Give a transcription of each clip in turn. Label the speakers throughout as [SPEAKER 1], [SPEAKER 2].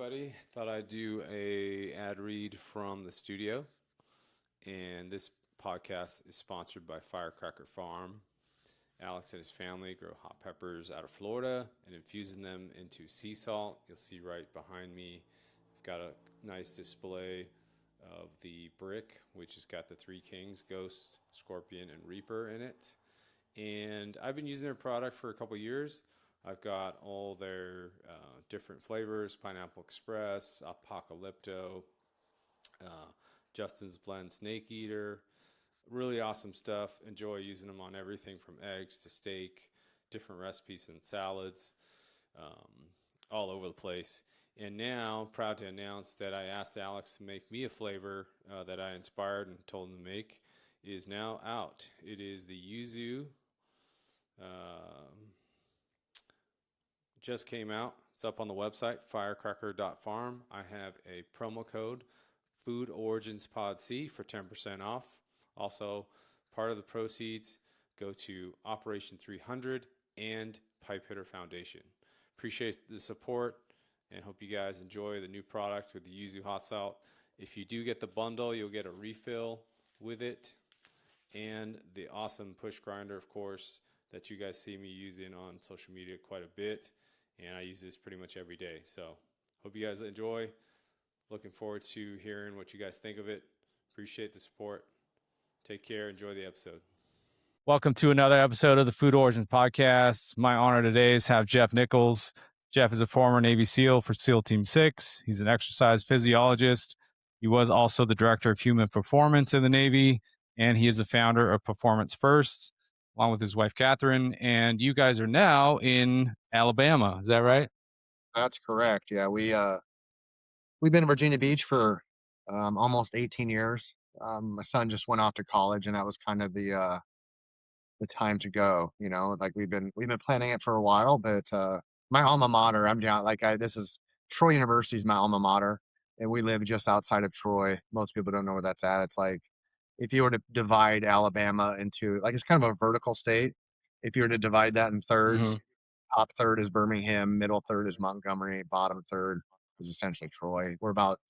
[SPEAKER 1] everybody. Thought I'd do a ad read from the studio, and this podcast is sponsored by Firecracker Farm. Alex and his family grow hot peppers out of Florida and infusing them into sea salt. You'll see right behind me, I've got a nice display of the brick, which has got the three kings, Ghost, Scorpion, and Reaper in it. And I've been using their product for a couple years. I've got all their different flavors: Pineapple Express, Apocalypto, Justin's Blend Snake Eater. Really awesome stuff. Enjoy using them on everything from eggs to steak, different recipes and salads, um, all over the place. And now, proud to announce that I asked Alex to make me a flavor that I inspired and told him to make. Is now out. It is the yuzu. Just came out. It's up on the website, firecracker.farm. I have a promo code, Food Origins Pod C, for 10% off. Also, part of the proceeds go to Operation 300 and Pipe Hitter Foundation. Appreciate the support and hope you guys enjoy the new product with the yuzu hot salt. If you do get the bundle, you'll get a refill with it and the awesome push grinder, of course, that you guys see me using on social media quite a bit. And I use this pretty much every day. So hope you guys enjoy. Looking forward to hearing what you guys think of it. Appreciate the support. Take care. Enjoy the episode.
[SPEAKER 2] Welcome to another episode of the Food Origins Podcast. My honor today is to have Jeff Nichols. Jeff is a former Navy SEAL for SEAL Team 6. He's an exercise physiologist. He was also the director of human performance in the Navy, and he is the founder of Performance First, along with his wife, Catherine. And you guys are now in Alabama. Is that right?
[SPEAKER 3] That's correct. Yeah, we've been in Virginia Beach for almost 18 years. My son just went off to college, and that was kind of the time to go. Like we've been planning it for a while, but my alma mater, I'm down. This is Troy University's my alma mater, and we live just outside of Troy. Most people don't know where that's at. It's like if you were to divide Alabama into it's kind of a vertical state. If you were to divide that in thirds, top third is Birmingham, middle third is Montgomery, bottom third is essentially Troy. We're about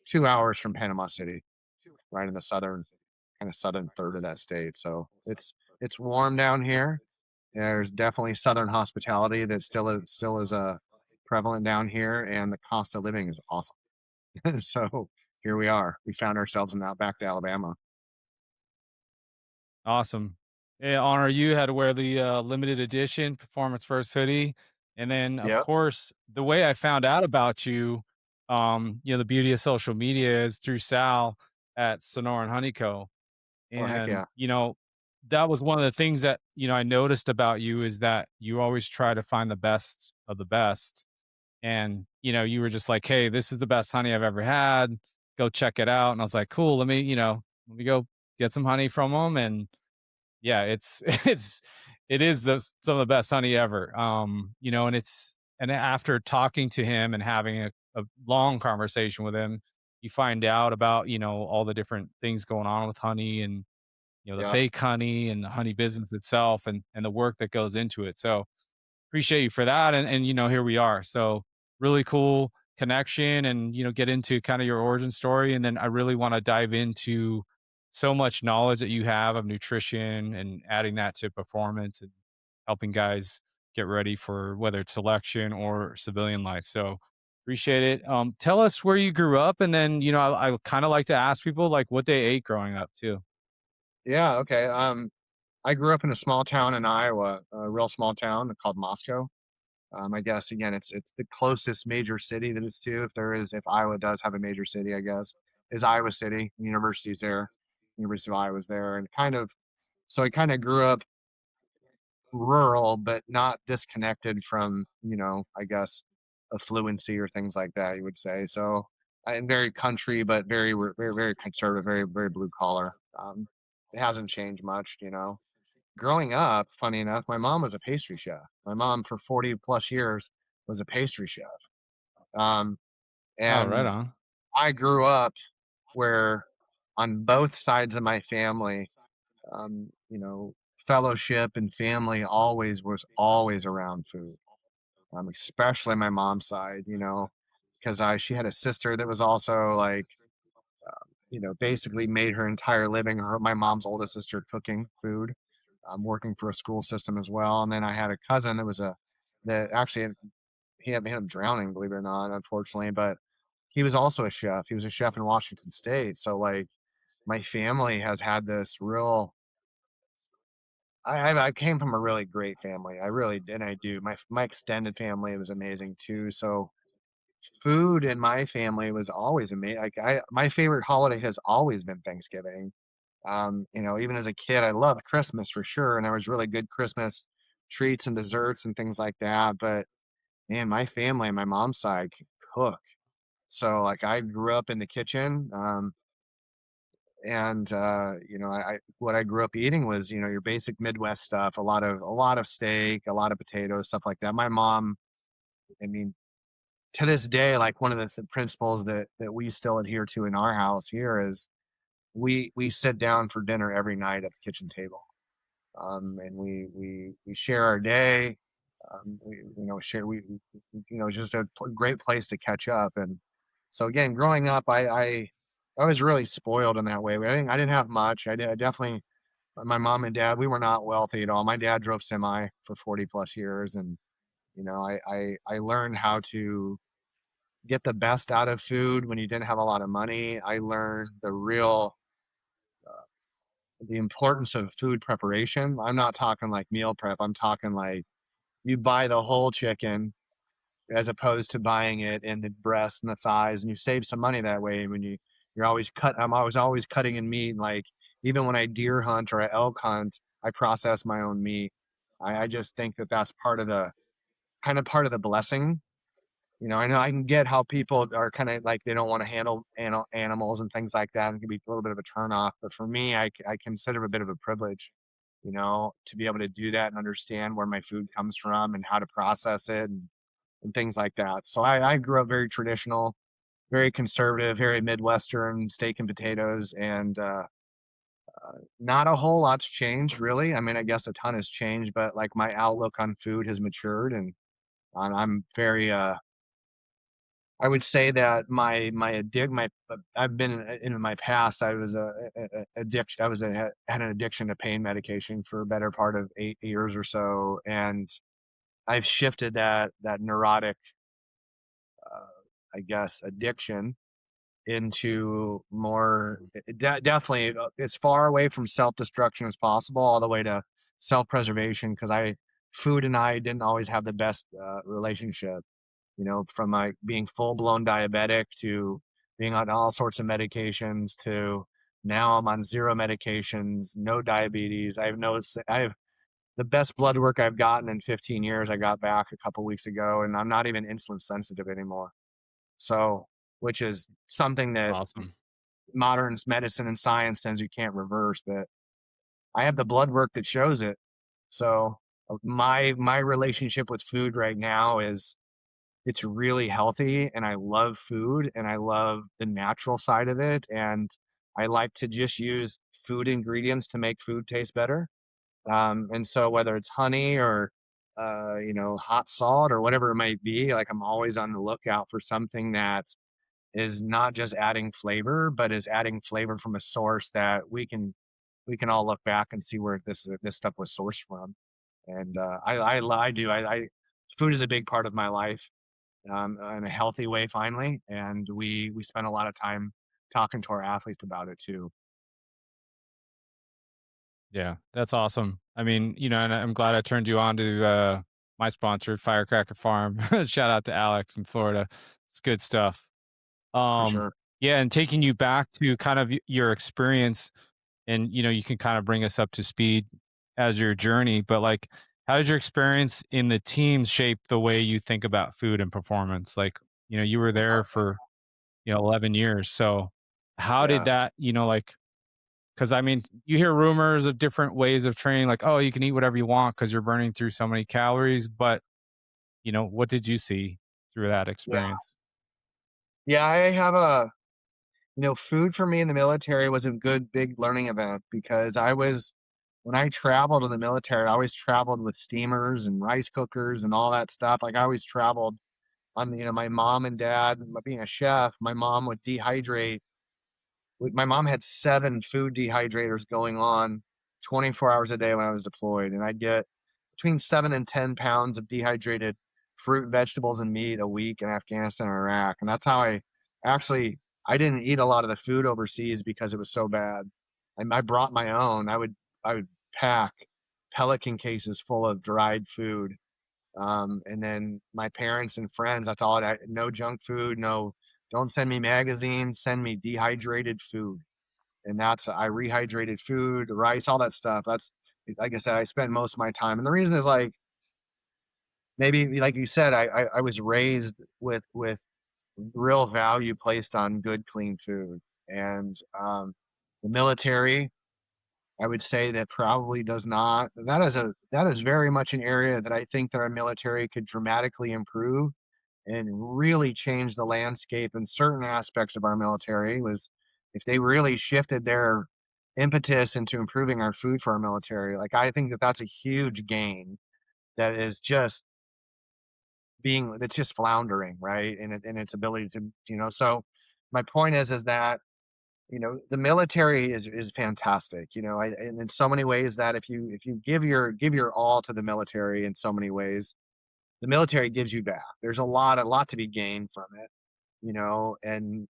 [SPEAKER 3] 2 hours from Panama City, right in the southern third of that state. So it's warm down here. There's definitely southern hospitality that still is prevalent down here, and the cost of living is awesome. So here we are. We found ourselves in outback Alabama.
[SPEAKER 2] Awesome. Yeah, honor you had to wear the limited edition Performance First hoodie. And then, of
[SPEAKER 3] Yep.
[SPEAKER 2] course, the way I found out about you, the beauty of social media is through Sal at Sonora and Honeyco.
[SPEAKER 3] Oh, heck
[SPEAKER 2] And,
[SPEAKER 3] yeah.
[SPEAKER 2] that was one of the things that, I noticed about you is that you always try to find the best of the best. And, you were just like, hey, this is the best honey I've ever had. Go check it out. And I was like, cool, let me go get some honey from them. And yeah, it is some of the best honey ever. And after talking to him and having a long conversation with him, you find out about, all the different things going on with honey and, the
[SPEAKER 3] Yeah.
[SPEAKER 2] fake honey and the honey business itself and the work that goes into it. So appreciate you for that. And here we are. So really cool connection and, get into kind of your origin story. And then I really want to dive into so much knowledge that you have of nutrition and adding that to performance and helping guys get ready for whether it's selection or civilian life. So appreciate it. Tell us where you grew up. And then, I kind of like to ask people like what they ate growing up too.
[SPEAKER 3] Yeah. Okay. I grew up in a small town in Iowa, a real small town called Moscow. I guess again, it's the closest major city that it's to. If Iowa does have a major city, I guess is Iowa City. The university's there. University of Iowa's there, and so I kind of grew up rural, but not disconnected from I guess affluency or things like that. You would say so. I'm very country, but very very conservative, very very blue collar. It hasn't changed much. Growing up, funny enough, my mom was a pastry chef. My mom for 40 plus years was a pastry chef. Um,
[SPEAKER 2] Oh, right
[SPEAKER 3] and
[SPEAKER 2] on.
[SPEAKER 3] I grew up where on both sides of my family, um, you know, fellowship and family always was always around food. Especially my mom's side, because she had a sister that was also like, basically made her entire living. My mom's oldest sister cooking food, working for a school system as well. And then I had a cousin that actually he ended up drowning, believe it or not, unfortunately. But he was also a chef. He was a chef in Washington State. So like my family has had this real. I came from a really great family. I really did. And I do. My extended family was amazing too. So food in my family was always amazing. Like my favorite holiday has always been Thanksgiving. Even as a kid, I loved Christmas for sure, and there was really good Christmas treats and desserts and things like that. But man, my family, my mom's side, can cook. So like I grew up in the kitchen, and what I grew up eating was your basic Midwest stuff, a lot of steak, a lot of potatoes, stuff like that. My mom, I mean, to this day, like one of the principles that we still adhere to in our house here is we sit down for dinner every night at the kitchen table, and we share our day. We share it's just a great place to catch up. And so again, growing up, I was really spoiled in that way. I didn't have much. I definitely my mom and dad, we were not wealthy at all. My dad drove semi for 40 plus years, and I learned how to get the best out of food when you didn't have a lot of money. I learned the importance of food preparation. I'm not talking like meal prep. I'm talking like you buy the whole chicken as opposed to buying it in the breast and the thighs, and you save some money that way. When you're always always cutting in meat. Like even when I deer hunt or I elk hunt, I process my own meat. I just think that that's part of the blessing. I know I can get how people are kind of like they don't want to handle animals and things like that. And it can be a little bit of a turnoff. But for me, I consider it a bit of a privilege, to be able to do that and understand where my food comes from and how to process it and things like that. So I grew up very traditional, very conservative, very Midwestern steak and potatoes. And not a whole lot's changed, really. I mean, I guess a ton has changed, but like my outlook on food has matured. And I'm very, I would say that I've been in my past. I was addiction. Had an addiction to pain medication for a better part of 8 years or so, and I've shifted that neurotic, I guess, addiction into more definitely as far away from self destruction as possible, all the way to self preservation. Because food and I didn't always have the best relationship, from like being full blown diabetic to being on all sorts of medications to now I'm on zero medications, no diabetes. I have the best blood work I've gotten in 15 years. I got back a couple weeks ago, and I'm not even insulin sensitive anymore. So, which is something
[SPEAKER 2] That's
[SPEAKER 3] that
[SPEAKER 2] awesome.
[SPEAKER 3] modern medicine and science says you can't reverse, but I have the blood work that shows it. So, my relationship with food right now is it's really healthy, and I love food and I love the natural side of it, and I like to just use food ingredients to make food taste better. And so whether it's honey or hot salt or whatever it might be, like I'm always on the lookout for something that is not just adding flavor, but is adding flavor from a source that we can all look back and see where this stuff was sourced from. And I do I food is a big part of my life, in a healthy way finally, and we spend a lot of time talking to our athletes about it too.
[SPEAKER 2] Yeah, that's awesome. I mean, and I'm glad I turned you on to my sponsor, Firecracker Farm. Shout out to Alex in Florida. It's good stuff.
[SPEAKER 3] For
[SPEAKER 2] Um,
[SPEAKER 3] sure.
[SPEAKER 2] yeah, and taking you back to kind of your experience, and you can kind of bring us up to speed as your journey. But like, how does your experience in the teams shape the way you think about food and performance? Like, you were there for 11 years, so how did
[SPEAKER 3] Yeah.
[SPEAKER 2] that, like, because I mean, you hear rumors of different ways of training, like, oh, you can eat whatever you want because you're burning through so many calories. But, what did you see through that
[SPEAKER 3] Yeah.
[SPEAKER 2] experience?
[SPEAKER 3] Yeah, I have food for me in the military was a good big learning event because when I traveled in the military, I always traveled with steamers and rice cookers and all that stuff. Like I always traveled my mom and dad, being a chef, my mom would dehydrate. My mom had 7 food dehydrators going on 24 hours a day when I was deployed, and I'd get between 7 and 10 pounds of dehydrated fruit, vegetables, and meat a week in Afghanistan and Iraq. And that's how I didn't eat a lot of the food overseas because it was so bad. I brought my own. I would pack Pelican cases full of dried food. And then my parents and friends, that's all no junk food, don't send me magazines, send me dehydrated food. And I rehydrated food, rice, all that stuff. That's, like I said, I spent most of my time. And the reason is, like, maybe like you said, I was raised with real value placed on good, clean food. And the military, I would say that probably does not. That is very much an area that I think that our military could dramatically improve and really change the landscape in certain aspects of our military. Was if they really shifted their impetus into improving our food for our military. Like, I think that that's a huge gain that is just that's just floundering, right? In its ability to, so my point is that, the military is fantastic, and in so many ways, that if you give your all to the military, in so many ways, the military gives you back. There's a lot to be gained from it, and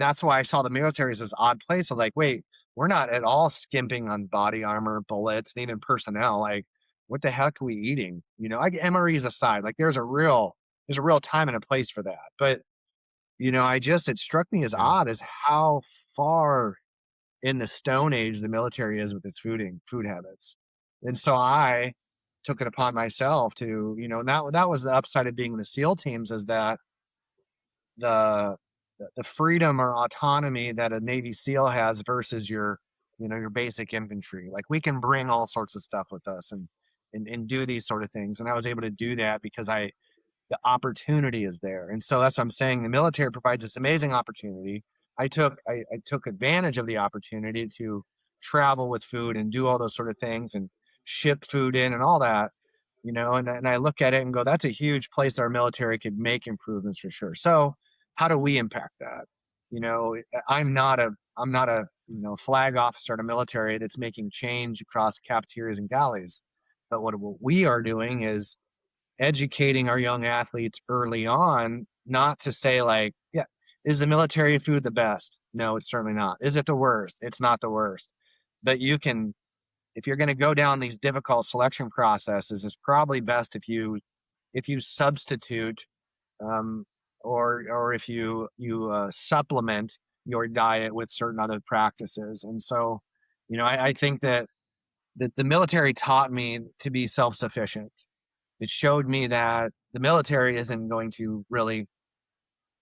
[SPEAKER 3] that's why I saw the military as this odd place of, like, wait, we're not at all skimping on body armor, bullets, and even personnel. Like, what the heck are we eating? MREs aside, like, there's a real time and a place for that. But it struck me as
[SPEAKER 1] Yeah.
[SPEAKER 3] odd as how far in the Stone Age the military is with its food habits. And so I took it upon myself to, and that was the upside of being in the SEAL teams, is that the the freedom or autonomy that a Navy SEAL has versus your basic infantry. Like, we can bring all sorts of stuff with us and do these sort of things. And I was able to do that because the opportunity is there. And so that's what I'm saying. The military provides this amazing opportunity. I took advantage of the opportunity to travel with food and do all those sort of things and ship food in and all that, and I look at it and go, that's a huge place our military could make improvements for sure. So how do we impact that? I'm not a flag officer in a military that's making change across cafeterias and galleys. But what we are doing is educating our young athletes early on, not to say, like, yeah, is the military food the best? No, it's certainly not. Is it the worst? It's not the worst. But if you're going to go down these difficult selection processes, it's probably best if you substitute, um, or if you supplement your diet with certain other practices. And so, I think that the military taught me to be self-sufficient. It showed me that the military isn't going to really,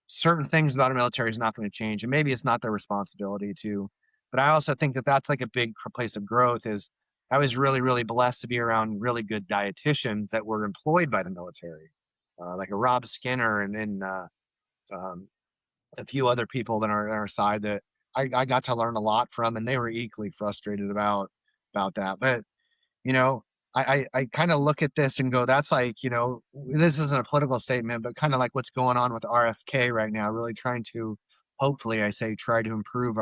[SPEAKER 3] certain things about a military is not going to change, and maybe it's not their responsibility to. But I also think that that's like a big place of growth. Is I was really, really blessed to be around really good dietitians that were employed by the military, like a Rob Skinner, and um, a few other people that are on our side that I got to learn a lot from, and they were equally frustrated about that. But you know, I kind of look at this and go, that's like, this isn't a political statement, but kind of like what's going on with RFK right now, really trying to, hopefully, I say, try to improve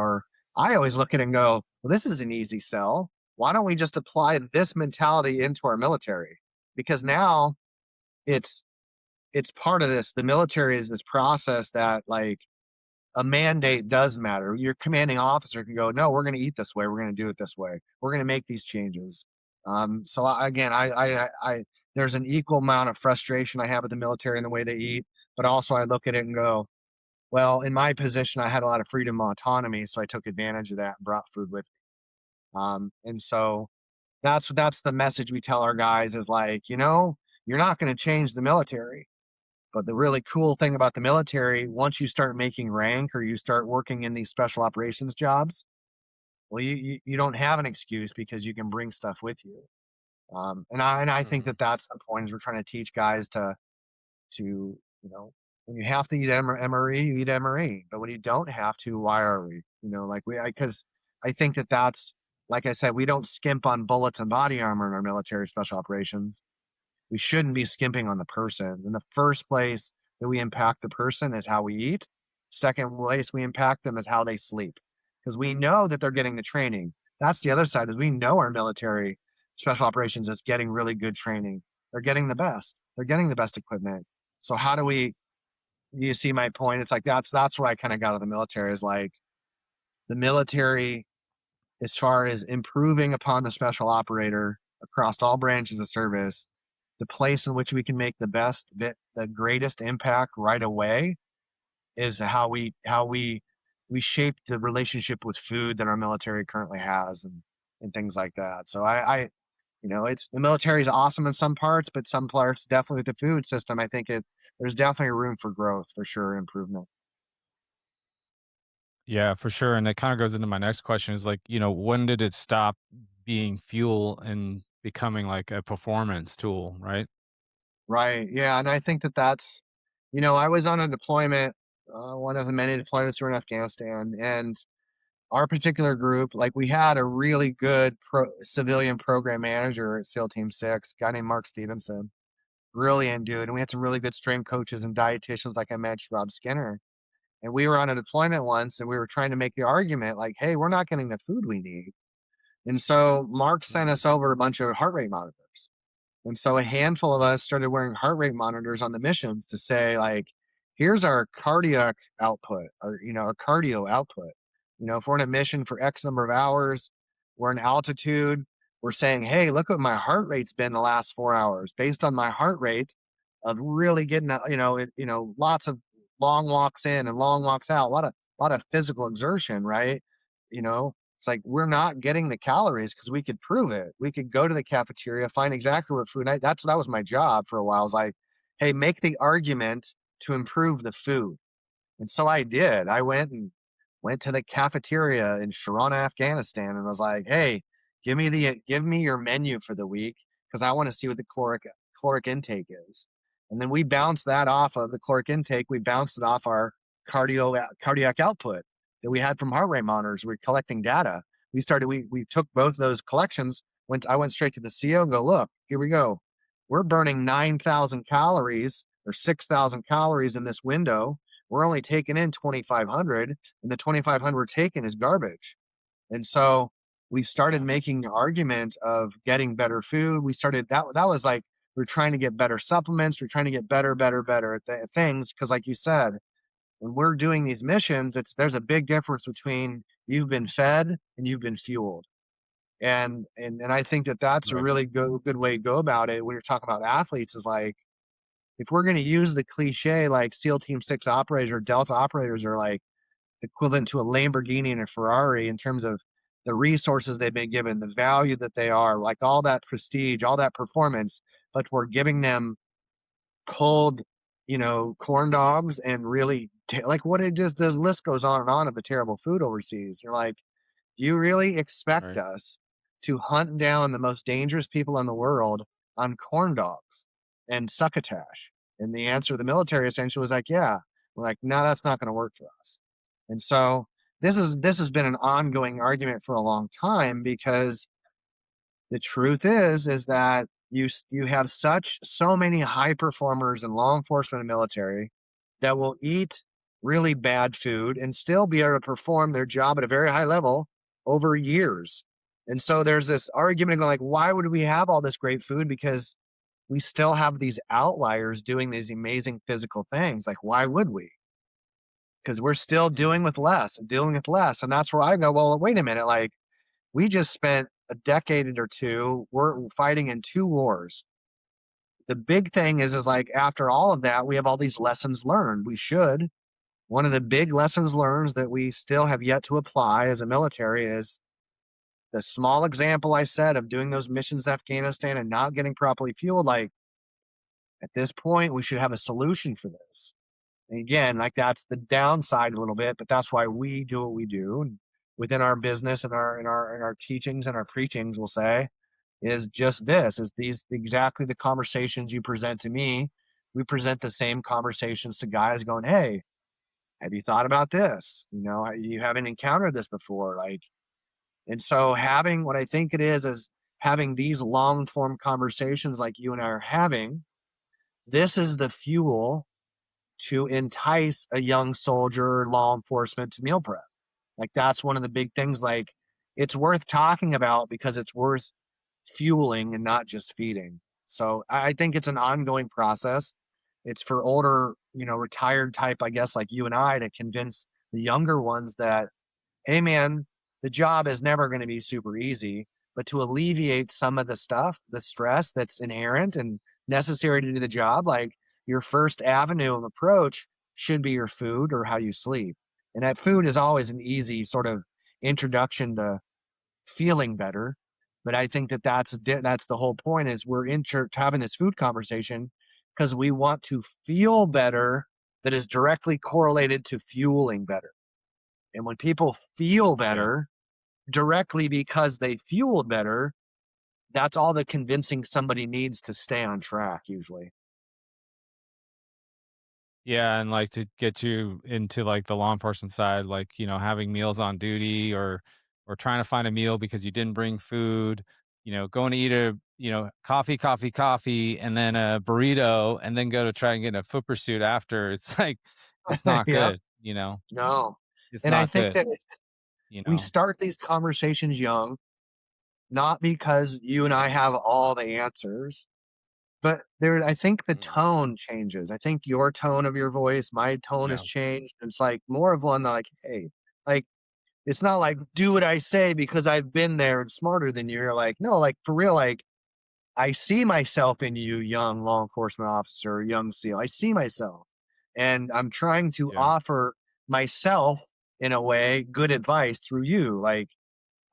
[SPEAKER 3] I always look at it and go, well, this is an easy sell. Why don't we just apply this mentality into our military? Because now it's, it's part of this. The military is this process that, like, a mandate does matter. Your commanding officer can go, no, we're going to eat this way. We're going to do it this way. We're going to make these changes. So again, there's an equal amount of frustration I have with the military and the way they eat, but also I look at it and go, well, in my position, I had a lot of freedom and autonomy, so I took advantage of that and brought food with me. And so that's the message we tell our guys is, like, you're not going to change the military. But the really cool thing about the military, once you start making rank or you start working in these special operations jobs, well, you don't have an excuse because you can bring stuff with you. And I think
[SPEAKER 1] Hmm.
[SPEAKER 3] that that's the point, is we're trying to teach guys to when you have to eat MRE, you eat MRE. But when you don't have to, why are we? Like, because I think that that's, like I said, we don't skimp on bullets and body armor in our military special operations. we shouldn't be skimping on the person. In the first place that we impact the person is how we eat. Second place we impact them is how they sleep, because we know that they're getting the training. That's the other side, is we know our military special operations is getting really good training. They're getting the best. They're getting the best equipment. So how do we, you see my point? It's like, that's where I kind of got out of the military, is like the military, as far as improving upon the special operator across all branches of service, the place in which we can make the greatest impact right away is how we shape the relationship with food that our military currently has, and things like that. So it's, the military is awesome in some parts, but some parts, definitely with the food system, I think there's definitely room for growth, for sure, improvement.
[SPEAKER 2] Yeah, for sure. And that kind of goes into my next question is like, when did it stop being fuel and becoming like a performance tool, right?
[SPEAKER 3] Right. Yeah. And I think I was on a deployment, one of the many deployments we were in Afghanistan, and our particular group, like, we had a really good civilian program manager at SEAL Team 6, a guy named Mark Stevenson, brilliant dude. And we had some really good strength coaches and dietitians, like I mentioned, Rob Skinner. And we were on a deployment once, and we were trying to make the argument like, hey, we're not getting the food we need. And so Mark sent us over a bunch of heart rate monitors. And so a handful of us started wearing heart rate monitors on the missions to say, like, here's our cardiac output, or, our cardio output. If we're on a mission for X number of hours, we're in altitude, we're saying, hey, look what my heart rate's been the last 4 hours. Based on my heart rate of really getting, lots of long walks in and long walks out, a lot of physical exertion, right? It's like, we're not getting the calories because we could prove it. We could go to the cafeteria, find exactly what food. That was my job for a while. I was like, hey, make the argument to improve the food. And so I did. I went to the cafeteria in Sharana, Afghanistan, and was like, hey, give me your menu for the week, because I want to see what the caloric intake is. And then we bounced that off of the caloric intake. We bounced it off our cardiac output that we had from heart rate monitors. We're collecting data. We took both those collections. I went straight to the CO and go, look, here we go. We're burning 9,000 calories or 6,000 calories in this window. We're only taking in 2,500, and the 2,500 taken is garbage. And so we started
[SPEAKER 1] Yeah.
[SPEAKER 3] making the argument of getting better food. We started that was like, we're trying to get better supplements. We're trying to get better at things. Because, like you said, when we're doing these missions, there's a big difference between you've been fed and you've been fueled. And I think that that's a
[SPEAKER 2] Right.
[SPEAKER 3] really good way to go about it when you're talking about athletes, is like, if we're going to use the cliche, like SEAL Team 6 operators or Delta operators are like equivalent to a Lamborghini and a Ferrari in terms of the resources they've been given, the value that they are, like all that prestige, all that performance, but we're giving them cold, corn dogs and really like, what it just, the list goes on and on of the terrible food overseas. You're like, do you really expect
[SPEAKER 1] Right.
[SPEAKER 3] us to hunt down the most dangerous people in the world on corn dogs and succotash? And the answer of the military essentially was like, yeah. We're like, no, that's not going to work for us. And so this has been an ongoing argument for a long time, because the truth is that you have so many high performers in law enforcement and military that will eat really bad food and still be able to perform their job at a very high level over years. And so there's this argument going like, why would we have all this great food? Because we still have these outliers doing these amazing physical things. Like, why would we? Because we're still
[SPEAKER 1] Mm.
[SPEAKER 3] doing with less and dealing with less. And that's where I go, well, wait a minute. Like, we just spent a decade or two, we're fighting in 2 wars. The big thing is like, after all of that, we have all these lessons learned. One of the big lessons learned that we still have yet to apply as a military is the small example I said of doing those missions in Afghanistan and not getting properly fueled. Like, at this point, we should have a solution for this. And again, like, that's the downside a little bit, but that's why we do what we do. And within our business and our teachings and our preachings, we'll say, is just this, is these exactly the conversations you present to me. We present the same conversations to guys going, hey, have you thought about this? You haven't encountered this before. Like, and so having, what I think it is having these long form conversations like you and I are having, this is the fuel to entice a young soldier or law enforcement to meal prep. Like that's one of the big things. Like it's worth talking about because it's worth fueling and not just feeding. So I think it's an ongoing process. It's for older, retired type, I guess, like you and I, to convince the younger ones that, hey man, the job is never going to be super easy, but to alleviate some of the stuff, the stress that's inherent and necessary to do the job, like your first avenue of approach should be your food or how you sleep. And that food is always an easy sort of introduction to feeling better. But I think that that's the whole point is we're having this food conversation because we want to feel better that is directly correlated to fueling better. And when people feel
[SPEAKER 2] Yeah.
[SPEAKER 3] better directly because they fueled better, that's all the convincing somebody needs to stay on track usually.
[SPEAKER 2] Yeah, and like to get you into like the law enforcement side, like, having meals on duty or trying to find a meal because you didn't bring food, going to eat a, coffee, coffee, coffee, and then a burrito, and then go to try and get in a foot pursuit after. It's like it's not
[SPEAKER 3] Yep.
[SPEAKER 2] good,
[SPEAKER 3] No.
[SPEAKER 2] It's
[SPEAKER 3] And I
[SPEAKER 2] not
[SPEAKER 3] think
[SPEAKER 2] good,
[SPEAKER 3] that
[SPEAKER 2] you
[SPEAKER 3] we
[SPEAKER 2] know.
[SPEAKER 3] start these conversations young, not because you and I have all the answers, but I think the
[SPEAKER 1] Mm,
[SPEAKER 3] tone changes. I think your tone of your voice, my tone has
[SPEAKER 2] Yeah.
[SPEAKER 3] changed. It's like more of one like, hey, like it's not like do what I say because I've been there and smarter than you. You're like, no, like for real, like I see myself in you, young law enforcement officer, young SEAL. I see myself. And I'm trying to
[SPEAKER 2] Yeah.
[SPEAKER 3] offer myself in a way good advice through you. Like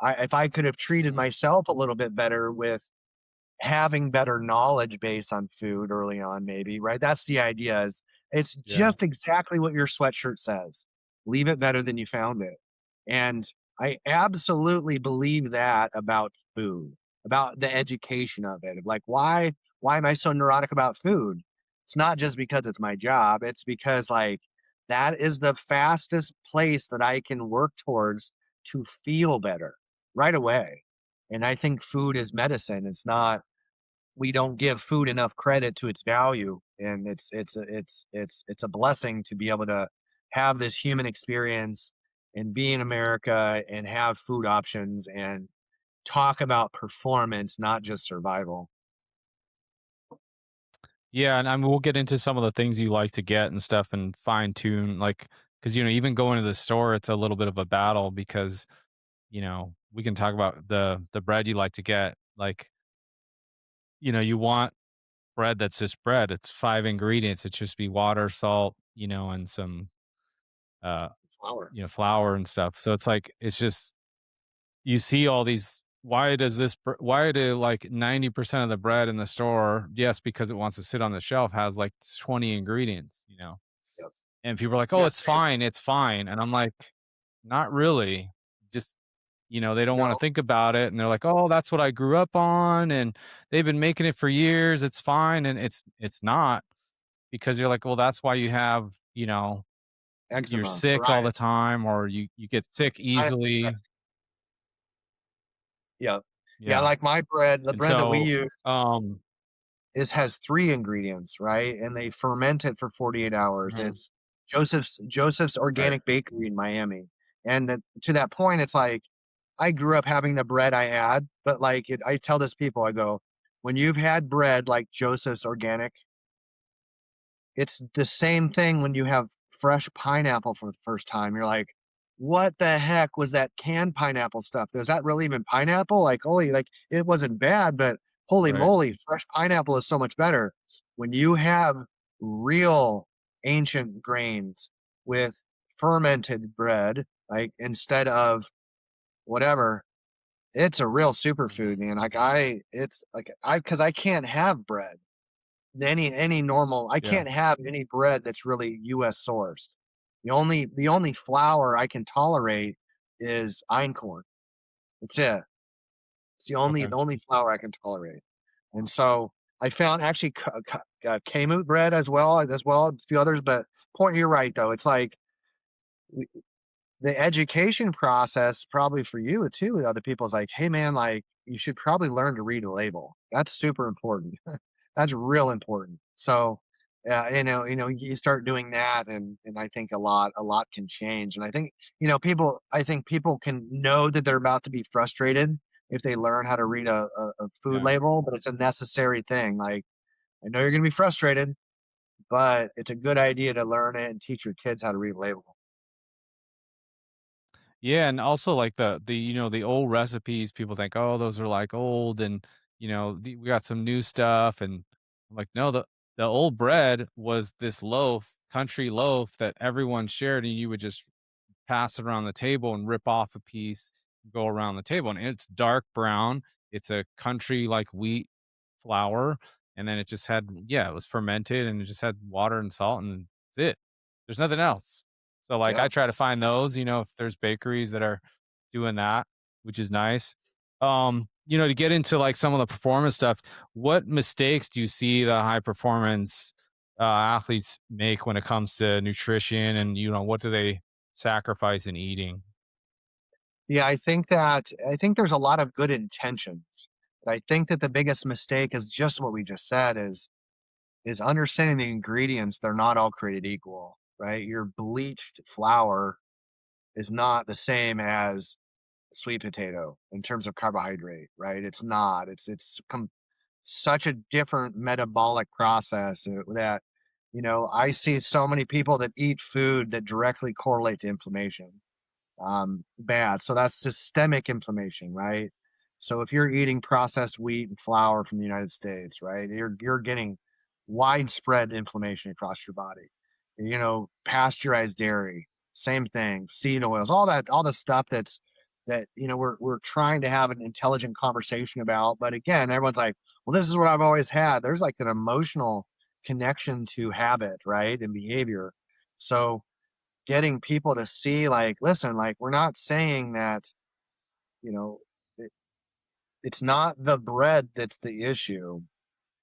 [SPEAKER 3] if I could have treated
[SPEAKER 1] mm,
[SPEAKER 3] myself a little bit better with having better knowledge base on food early on, maybe, right? That's the idea is it's
[SPEAKER 2] Yeah.
[SPEAKER 3] just exactly what your sweatshirt says. Leave it better than you found it. And I absolutely believe that about food, about the education of it. Of like, why am I so neurotic about food? It's not just because it's my job. It's because like that is the fastest place that I can work towards to feel better right away. And I think food is medicine. It's not we don't give food enough credit to its value, and it's a blessing to be able to have this human experience and be in America and have food options and talk about performance, not just survival.
[SPEAKER 2] Yeah, and I mean, we'll get into some of the things you like to get and stuff and fine tune, like, because even going to the store, it's a little bit of a battle because we can talk about the bread you like to get. Like, you want bread that's just bread. It's 5 ingredients. It just be water, salt, and some uh,
[SPEAKER 3] Flour.
[SPEAKER 2] flour and stuff. So it's like it's just you see all these. Why do like 90% of the bread in the store? Yes, because it wants to sit on the shelf has like 20 ingredients.
[SPEAKER 3] Yep.
[SPEAKER 2] And people are like, "Oh,
[SPEAKER 3] Yeah,
[SPEAKER 2] it's
[SPEAKER 3] same.
[SPEAKER 2] fine, it's fine." And I'm like, "Not really." Just they don't wanna
[SPEAKER 3] No,
[SPEAKER 2] think about it, and they're like, "Oh, that's what I grew up on, and they've been making it for years, it's fine," and it's not, because you're like, "Well, that's why you have, you're
[SPEAKER 3] eczema,
[SPEAKER 2] sick all the
[SPEAKER 3] psoriasis,
[SPEAKER 2] time, or you get sick
[SPEAKER 3] sinus
[SPEAKER 2] easily."
[SPEAKER 3] infection. Yeah. Yeah,
[SPEAKER 2] Yeah,
[SPEAKER 3] like my bread, the
[SPEAKER 2] and
[SPEAKER 3] bread that we
[SPEAKER 2] so,
[SPEAKER 3] use has 3 ingredients, right? And they ferment it for 48 hours.
[SPEAKER 2] mhm,
[SPEAKER 3] It's Joseph's
[SPEAKER 1] right.
[SPEAKER 3] Organic Bakery in Miami. And to that point, it's like I grew up having the bread I had, but like I tell this people, I go, when you've had bread like Joseph's Organic, it's the same thing when you have fresh pineapple for the first time. You're like, what the heck was that canned pineapple stuff? Was that really even pineapple? Like, holy, like it wasn't bad, but holy
[SPEAKER 2] right.
[SPEAKER 3] moly, fresh pineapple is so much better. When you have real ancient grains with fermented bread, like instead of whatever, it's a real superfood,
[SPEAKER 1] Mhm,
[SPEAKER 3] man. It's like because I can't have bread any normal I
[SPEAKER 2] Yeah,
[SPEAKER 3] can't have any bread that's really US sourced. The only flour I can tolerate is einkorn. That's it. It's the only
[SPEAKER 2] okay.
[SPEAKER 3] the only flour I can tolerate. And so I found actually Kamut bread as well a few others, but point you're right though. It's like the education process probably for you too with other people is like, hey man, like you should probably learn to read a label. That's super important. That's real important. So, you start doing that, and I think a lot can change. And I think I think people can know that they're about to be frustrated if they learn how to read a food
[SPEAKER 1] Yeah.
[SPEAKER 3] label, but it's a necessary thing. Like, I know you're going to be frustrated, but it's a good idea to learn it and teach your kids how to read a label.
[SPEAKER 2] Yeah, and also like the old recipes, people think, oh, those are like old, and we got some new stuff, and I'm like, no, the old bread was this loaf, country loaf that everyone shared, and you would just pass it around the table and rip off a piece, go around the table, and it's dark brown. It's a country like wheat flour, and then it just had, yeah, it was fermented, and it just had water and salt, and that's it. There's nothing else. So like I
[SPEAKER 3] Yeah.
[SPEAKER 2] try to find those, if there's bakeries that are doing that, which is nice. To get into like some of the performance stuff, what mistakes do you see the high performance athletes make when it comes to nutrition, and what do they sacrifice in eating?
[SPEAKER 3] Yeah, I think there's a lot of good intentions. But I think that the biggest mistake is just what we just said is understanding the ingredients. They're not all created equal, right? Your bleached flour is not the same as sweet potato in terms of carbohydrate, right? It's not. Such a different metabolic process that I see so many people that eat food that directly correlate to inflammation, bad. So that's systemic inflammation, right? So if you're eating processed wheat and flour from the United States, right, you're getting widespread inflammation across your body. Pasteurized dairy, same thing. Seed oils, all the stuff that we're trying to have an intelligent conversation about. But again, everyone's like, well, this is what I've always had. There's like an emotional connection to habit, right, and behavior. So getting people to see, like, listen, like, we're not saying that, you know it, it's not the bread that's the issue,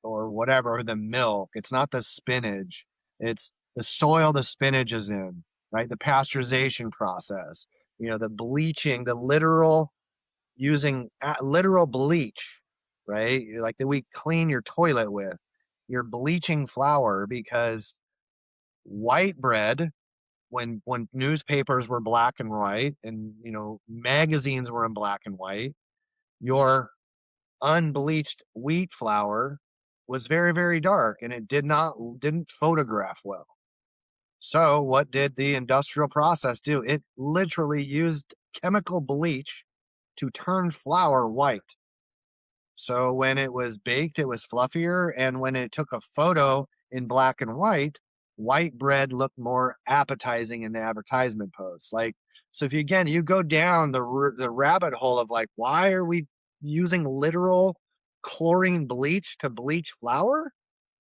[SPEAKER 3] or whatever, or the milk. It's not the spinach. It's the soil the spinach is in, right? The pasteurization process, the bleaching, the literal using literal bleach, right? Like that we clean your toilet with. You're bleaching flour because white bread, when newspapers were black and white, and magazines were in black and white, your unbleached wheat flour was very, very dark, and it didn't photograph well. So what did the industrial process do? It literally used chemical bleach to turn flour white. So when it was baked, it was fluffier, and when it took a photo in black and white bread looked more appetizing in the advertisement posts. Like, so if you go down the rabbit hole of like, why are we using literal chlorine bleach to bleach flour?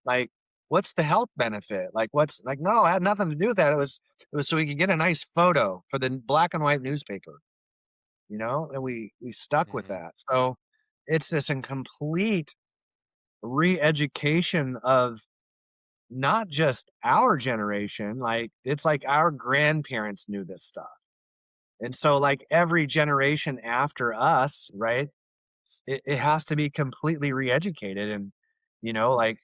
[SPEAKER 3] Like, what's the health benefit? Like, what's like? No, it had nothing to do with that. It was so we could get a nice photo for the black and white newspaper, and we stuck with
[SPEAKER 1] Hmm.
[SPEAKER 3] that. So it's this incomplete re-education of not just our generation. Like, it's like our grandparents knew this stuff, and so like every generation after us, right, it has to be completely re-educated. And like,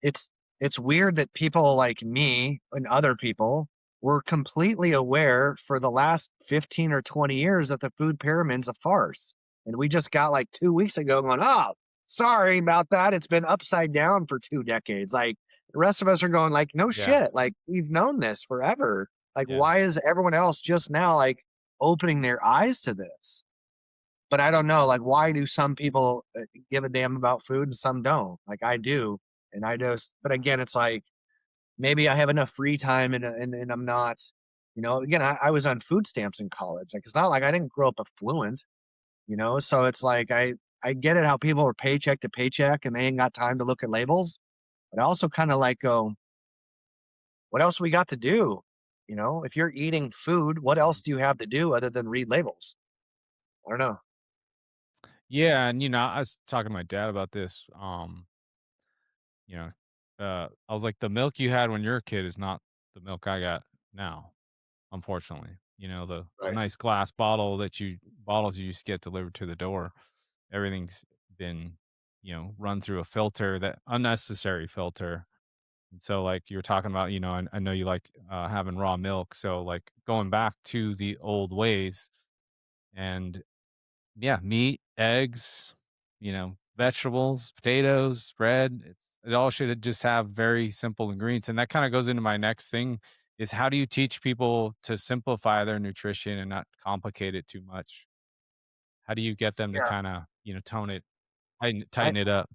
[SPEAKER 3] it's it's weird that people like me and other people were completely aware for the last 15 or 20 years that the food pyramid's a farce. And we just got like 2 weeks ago going, oh, sorry about that. It's been upside down for 2 decades. Like, the rest of us are going like, no
[SPEAKER 1] Yeah.
[SPEAKER 3] shit. Like, we've known this forever. Like,
[SPEAKER 1] Yeah.
[SPEAKER 3] why is everyone else just now like opening their eyes to this? But I don't know, like, why do some people give a damn about food and some don't? Like, I do, and I just. But again, it's like maybe I have enough free time, and I'm not. Again, I was on food stamps in college. Like, it's not like I didn't grow up affluent. So it's like I get it how people are paycheck to paycheck and they ain't got time to look at labels. But I also kind of like go, what else we got to do? If you're eating food, what else do you have to do other than read labels? I don't know.
[SPEAKER 2] Yeah, and I was talking to my dad about this. You know, I was like, the milk you had when you were a kid is not the milk I got now, unfortunately. The
[SPEAKER 3] Right.
[SPEAKER 2] nice glass bottles you used to get delivered to the door. everything's been, run through a filter, that unnecessary filter. And so, like you're talking about, I know you like having raw milk. So, like going back to the old ways, and yeah, meat, eggs, vegetables, potatoes, bread. It all should just have very simple ingredients. And that kind of goes into my next thing is, how do you teach people to simplify their nutrition and not complicate it too much? How do you get them to
[SPEAKER 3] Yeah.
[SPEAKER 2] kind of, tone it,
[SPEAKER 3] I
[SPEAKER 2] tighten it up?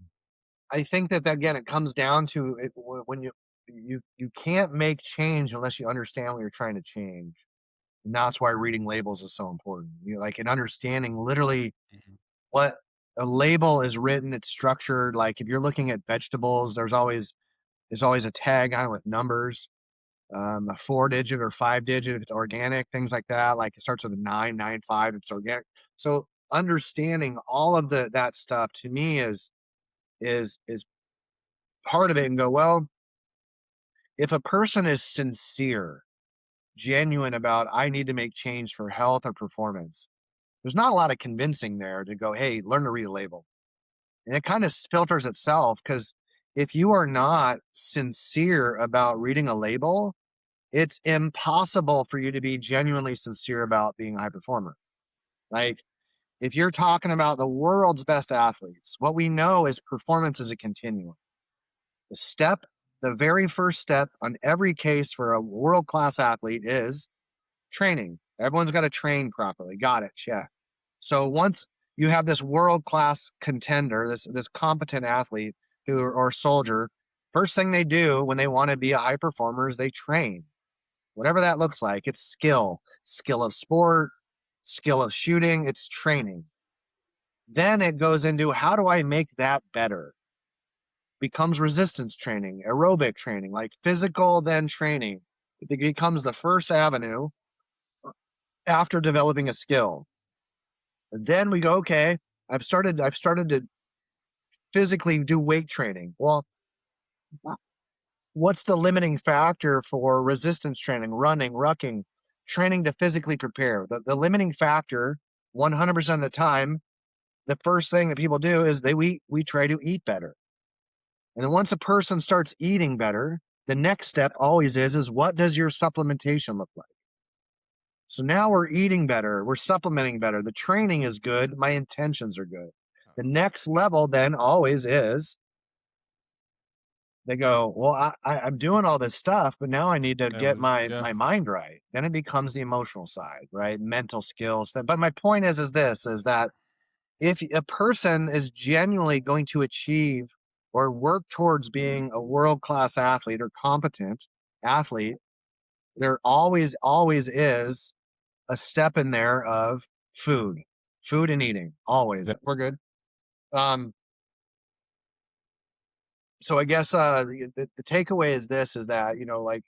[SPEAKER 3] I think that again, it comes down to it when you can't make change unless you understand what you're trying to change. And that's why reading labels is so important. You like and understanding literally
[SPEAKER 2] Mhm.
[SPEAKER 3] what a label is written, it's structured. Like if you're looking at vegetables, there's always a tag on it with numbers, a 4 digit or 5 digit if it's organic, things like that. Like it starts with a 995, it's organic. So understanding all of that stuff to me is part of it and go, well, if a person is sincere, genuine about I need to make change for health or performance, there's not a lot of convincing there to go, hey, learn to read a label. And it kind of filters itself because if you are not sincere about reading a label, it's impossible for you to be genuinely sincere about being a high performer. Like if you're talking about the world's best athletes, what we know is performance is a continuum. The step, the very first step on every case for a world class athlete is training. Everyone's got to train properly. Got it. Check. So once you have this world class contender, this competent athlete or soldier, first thing they do when they want to be a high performer is they train. Whatever that looks like, it's skill of sport, skill of shooting, it's training. Then it goes into how do I make that better? Becomes resistance training, aerobic training, like physical, then training. It becomes the first avenue after developing a skill. And then we go, okay, I've started to physically do weight training. Well, what's the limiting factor for resistance training, running, rucking, training to physically prepare? The limiting factor, 100% of the time, the first thing that people do is we try to eat better. And then once a person starts eating better, the next step always is what does your supplementation look like? So now we're eating better, we're supplementing better. The training is good, my intentions are good. The next level then always is they go, well, I'm doing all this stuff, but now I need to get my
[SPEAKER 2] Jeff.
[SPEAKER 3] mind right. Then it becomes the emotional side, right? Mental skills. But my point is this is that if a person is genuinely going to achieve or work towards being a world-class athlete or competent athlete, there always is a step in there of food and eating. Always.
[SPEAKER 2] Yeah.
[SPEAKER 3] We're good. Um, so I guess the takeaway is this is that, like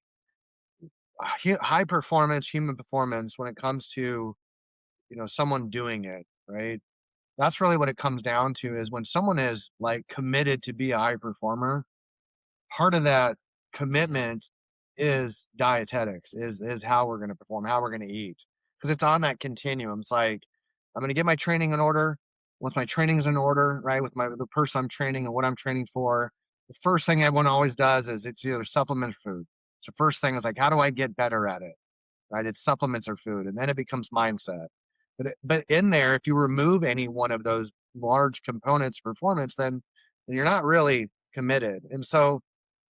[SPEAKER 3] high performance, human performance when it comes to, someone doing it, right? That's really what it comes down to is when someone is like committed to be a high performer, part of that commitment is dietetics, is how we're going to perform, how we're going to eat. Because it's on that continuum. It's like, I'm going to get my training in order. Once my training's in order, right, with the person I'm training and what I'm training for, the first thing everyone always does is it's either supplement or food. So first thing is like, how do I get better at it? Right? It's supplements or food, and then it becomes mindset. But in there, if you remove any one of those large components of performance, then you're not really committed. And so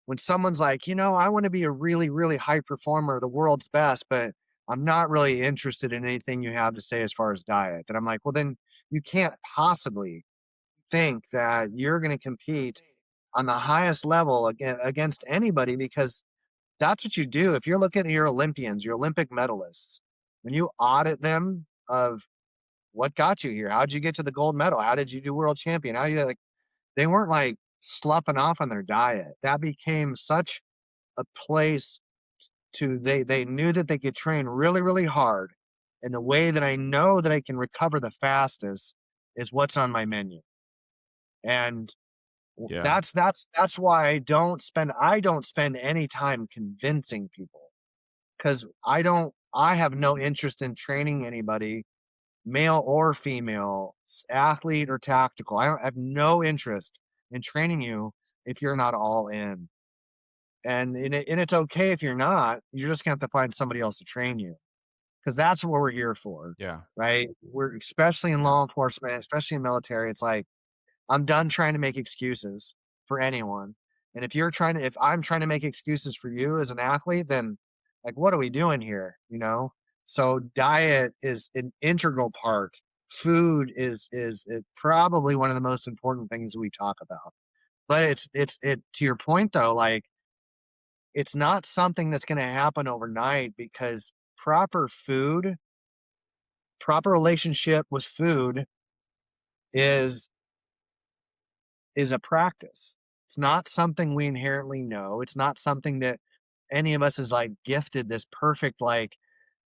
[SPEAKER 3] when someone's like, I want to be a really, really high performer, the world's best, but I'm not really interested in anything you have to say as far as diet. And I'm like, well, then you can't possibly think that you're going to compete on the highest level against anybody because that's what you do. If you're looking at your Olympians, your Olympic medalists, when you audit them of what got you here, how'd you get to the gold medal? How did you do world champion? How you like, they weren't like sloughing off on their diet. That became such a place to they knew that they could train really, really hard. And the way that I know that I can recover the fastest is what's on my menu. And
[SPEAKER 2] Yeah.
[SPEAKER 3] that's why I don't spend any time convincing people because I have no interest in training anybody male or female, athlete or tactical. I have no interest in training you if you're not all in. And it's okay if you're not. You're just gonna have to find somebody else to train you because that's what we're here for,
[SPEAKER 2] Yeah.
[SPEAKER 3] right? We're especially in law enforcement, especially in military. It's like I'm done trying to make excuses for anyone. And if I'm trying to make excuses for you as an athlete, then like, what are we doing here? So diet is an integral part. Food is probably one of the most important things we talk about. But it to your point though, like it's not something that's going to happen overnight because proper relationship with food is is a practice. It's not something we inherently know. It's not something that any of us is like gifted this perfect like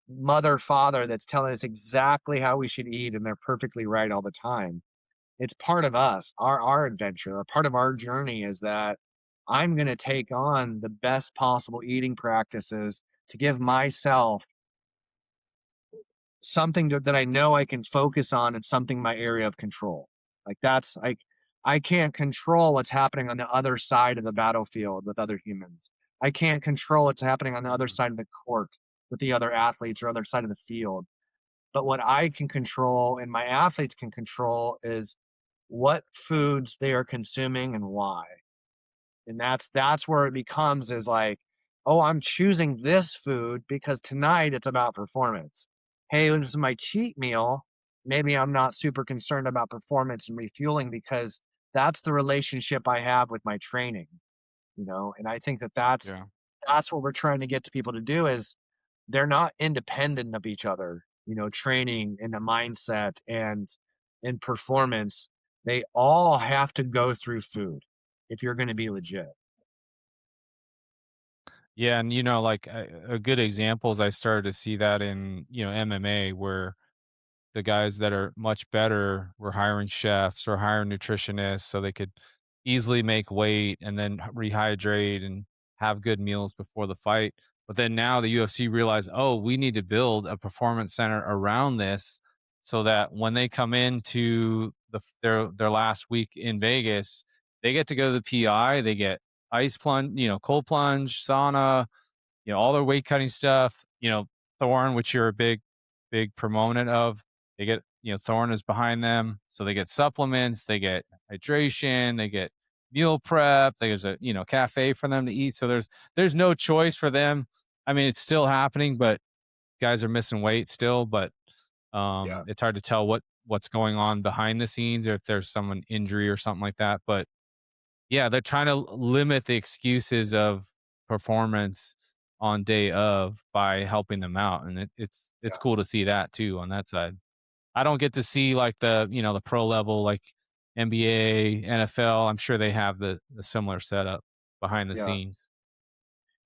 [SPEAKER 3] mother father that's telling us exactly how we should eat and they're perfectly right all the time. It's part of us, our adventure, or part of our journey is that I'm going to take on the best possible eating practices to give myself something that I know I can focus on and something my area of control. Like that's like I can't control what's happening on the other side of the battlefield with other humans. I can't control what's happening on the other
[SPEAKER 1] Mhm.
[SPEAKER 3] side of the court with the other athletes or other side of the field. But what I can control and my athletes can control is what foods they are consuming and why. And that's where it becomes is like, oh, I'm choosing this food because tonight it's about performance. Hey, this is my cheat meal. Maybe I'm not super concerned about performance and refueling because that's the relationship I have with my training. And I think that
[SPEAKER 2] Yeah.
[SPEAKER 3] that's what we're trying to get to people to do is they're not independent of each other, training and the mindset and performance. They all have to go through food if you're going to be legit.
[SPEAKER 2] Yeah, and like a good example is I started to see that in MMA where the guys that are much better were hiring chefs or hiring nutritionists so they could easily make weight and then rehydrate and have good meals before the fight. But then now the UFC realized, oh, we need to build a performance center around this so that when they come into their last week in Vegas, they get to go to the PI, they get ice plunge, cold plunge, sauna, all their weight cutting stuff, Thorne, which you're a big proponent of. They get, Thorne is behind them. So they get supplements, they get hydration, they get meal prep, there's a, cafe for them to eat. So there's no choice for them. I mean, it's still happening, but guys are missing weight still, but
[SPEAKER 3] Yeah.
[SPEAKER 2] it's hard to tell what's going on behind the scenes or if there's someone injury or something like that. But yeah, they're trying to limit the excuses of performance on day of by helping them out, and it's
[SPEAKER 3] Yeah.
[SPEAKER 2] cool to see that too on that side. I don't get to see like the pro level like NBA, NFL. I'm sure they have the similar setup behind the
[SPEAKER 3] Yeah.
[SPEAKER 2] scenes.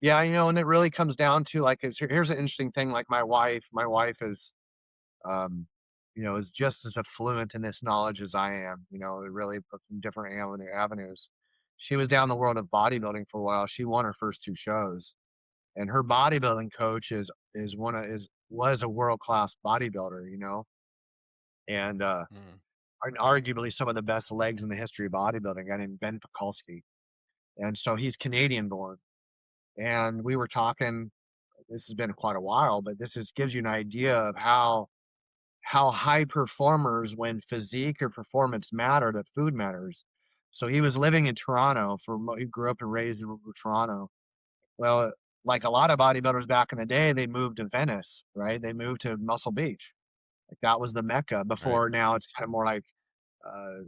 [SPEAKER 3] Yeah. And it really comes down to like, here's an interesting thing. Like my wife is just as affluent in this knowledge as I am, it really puts from different avenues. She was down the world of bodybuilding for a while. She won her first two shows and her bodybuilding coach is one of is was a world class bodybuilder, and
[SPEAKER 1] Mm.
[SPEAKER 3] arguably some of the best legs in the history of bodybuilding. A guy named Ben Pekulski, and so he's Canadian born. And we were talking. This has been quite a while, but this is gives you an idea of how high performers when physique or performance matter, that food matters. So he was living in Toronto he grew up and raised in Toronto. Well, like a lot of bodybuilders back in the day, they moved to Venice, right? They moved to Muscle Beach. Like that was the mecca
[SPEAKER 2] Right.
[SPEAKER 3] before. Now it's kind of more like uh,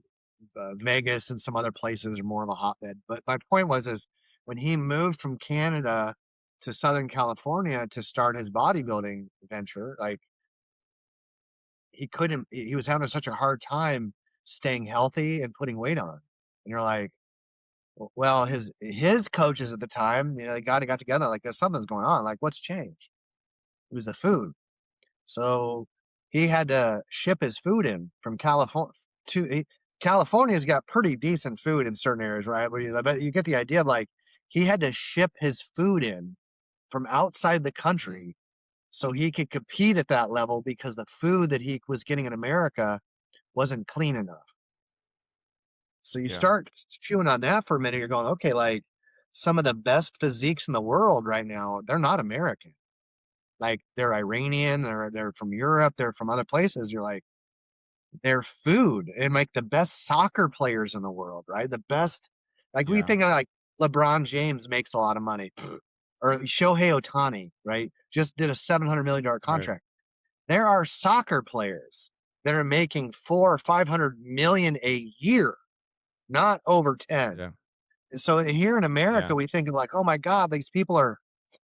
[SPEAKER 3] Vegas and some other places are more of a hotbed. But my point is when he moved from Canada to Southern California to start his bodybuilding venture, like he couldn't, he was having such a hard time staying healthy and putting weight on. And you're like, well, his coaches at the time, they got together like there's something's going on. Like, what's changed? It was the food. So he had to ship his food in from California to California's got pretty decent food in certain areas, right? But you get the idea of like he had to ship his food in from outside the
[SPEAKER 1] Mm.
[SPEAKER 3] country so he could compete at that level because the food that he was getting in America wasn't clean enough. So you
[SPEAKER 2] Yeah.
[SPEAKER 3] start chewing on that for a minute. You're going, okay, like some of the best physiques in the world right now, they're not American. Like they're Iranian, or they're from Europe, they're from other places. You're like, their food and like the best soccer players in the world, right? The best, like we
[SPEAKER 2] Yeah.
[SPEAKER 3] think of like LeBron James makes a lot of money, or Shohei Otani, right? Just did a $700 million
[SPEAKER 1] Right.
[SPEAKER 3] contract. There are soccer players that are making 400 or 500 million a year, not over 10.
[SPEAKER 2] Yeah.
[SPEAKER 3] And so here in
[SPEAKER 2] Yeah.
[SPEAKER 3] America, we think of like, oh my God, these people are,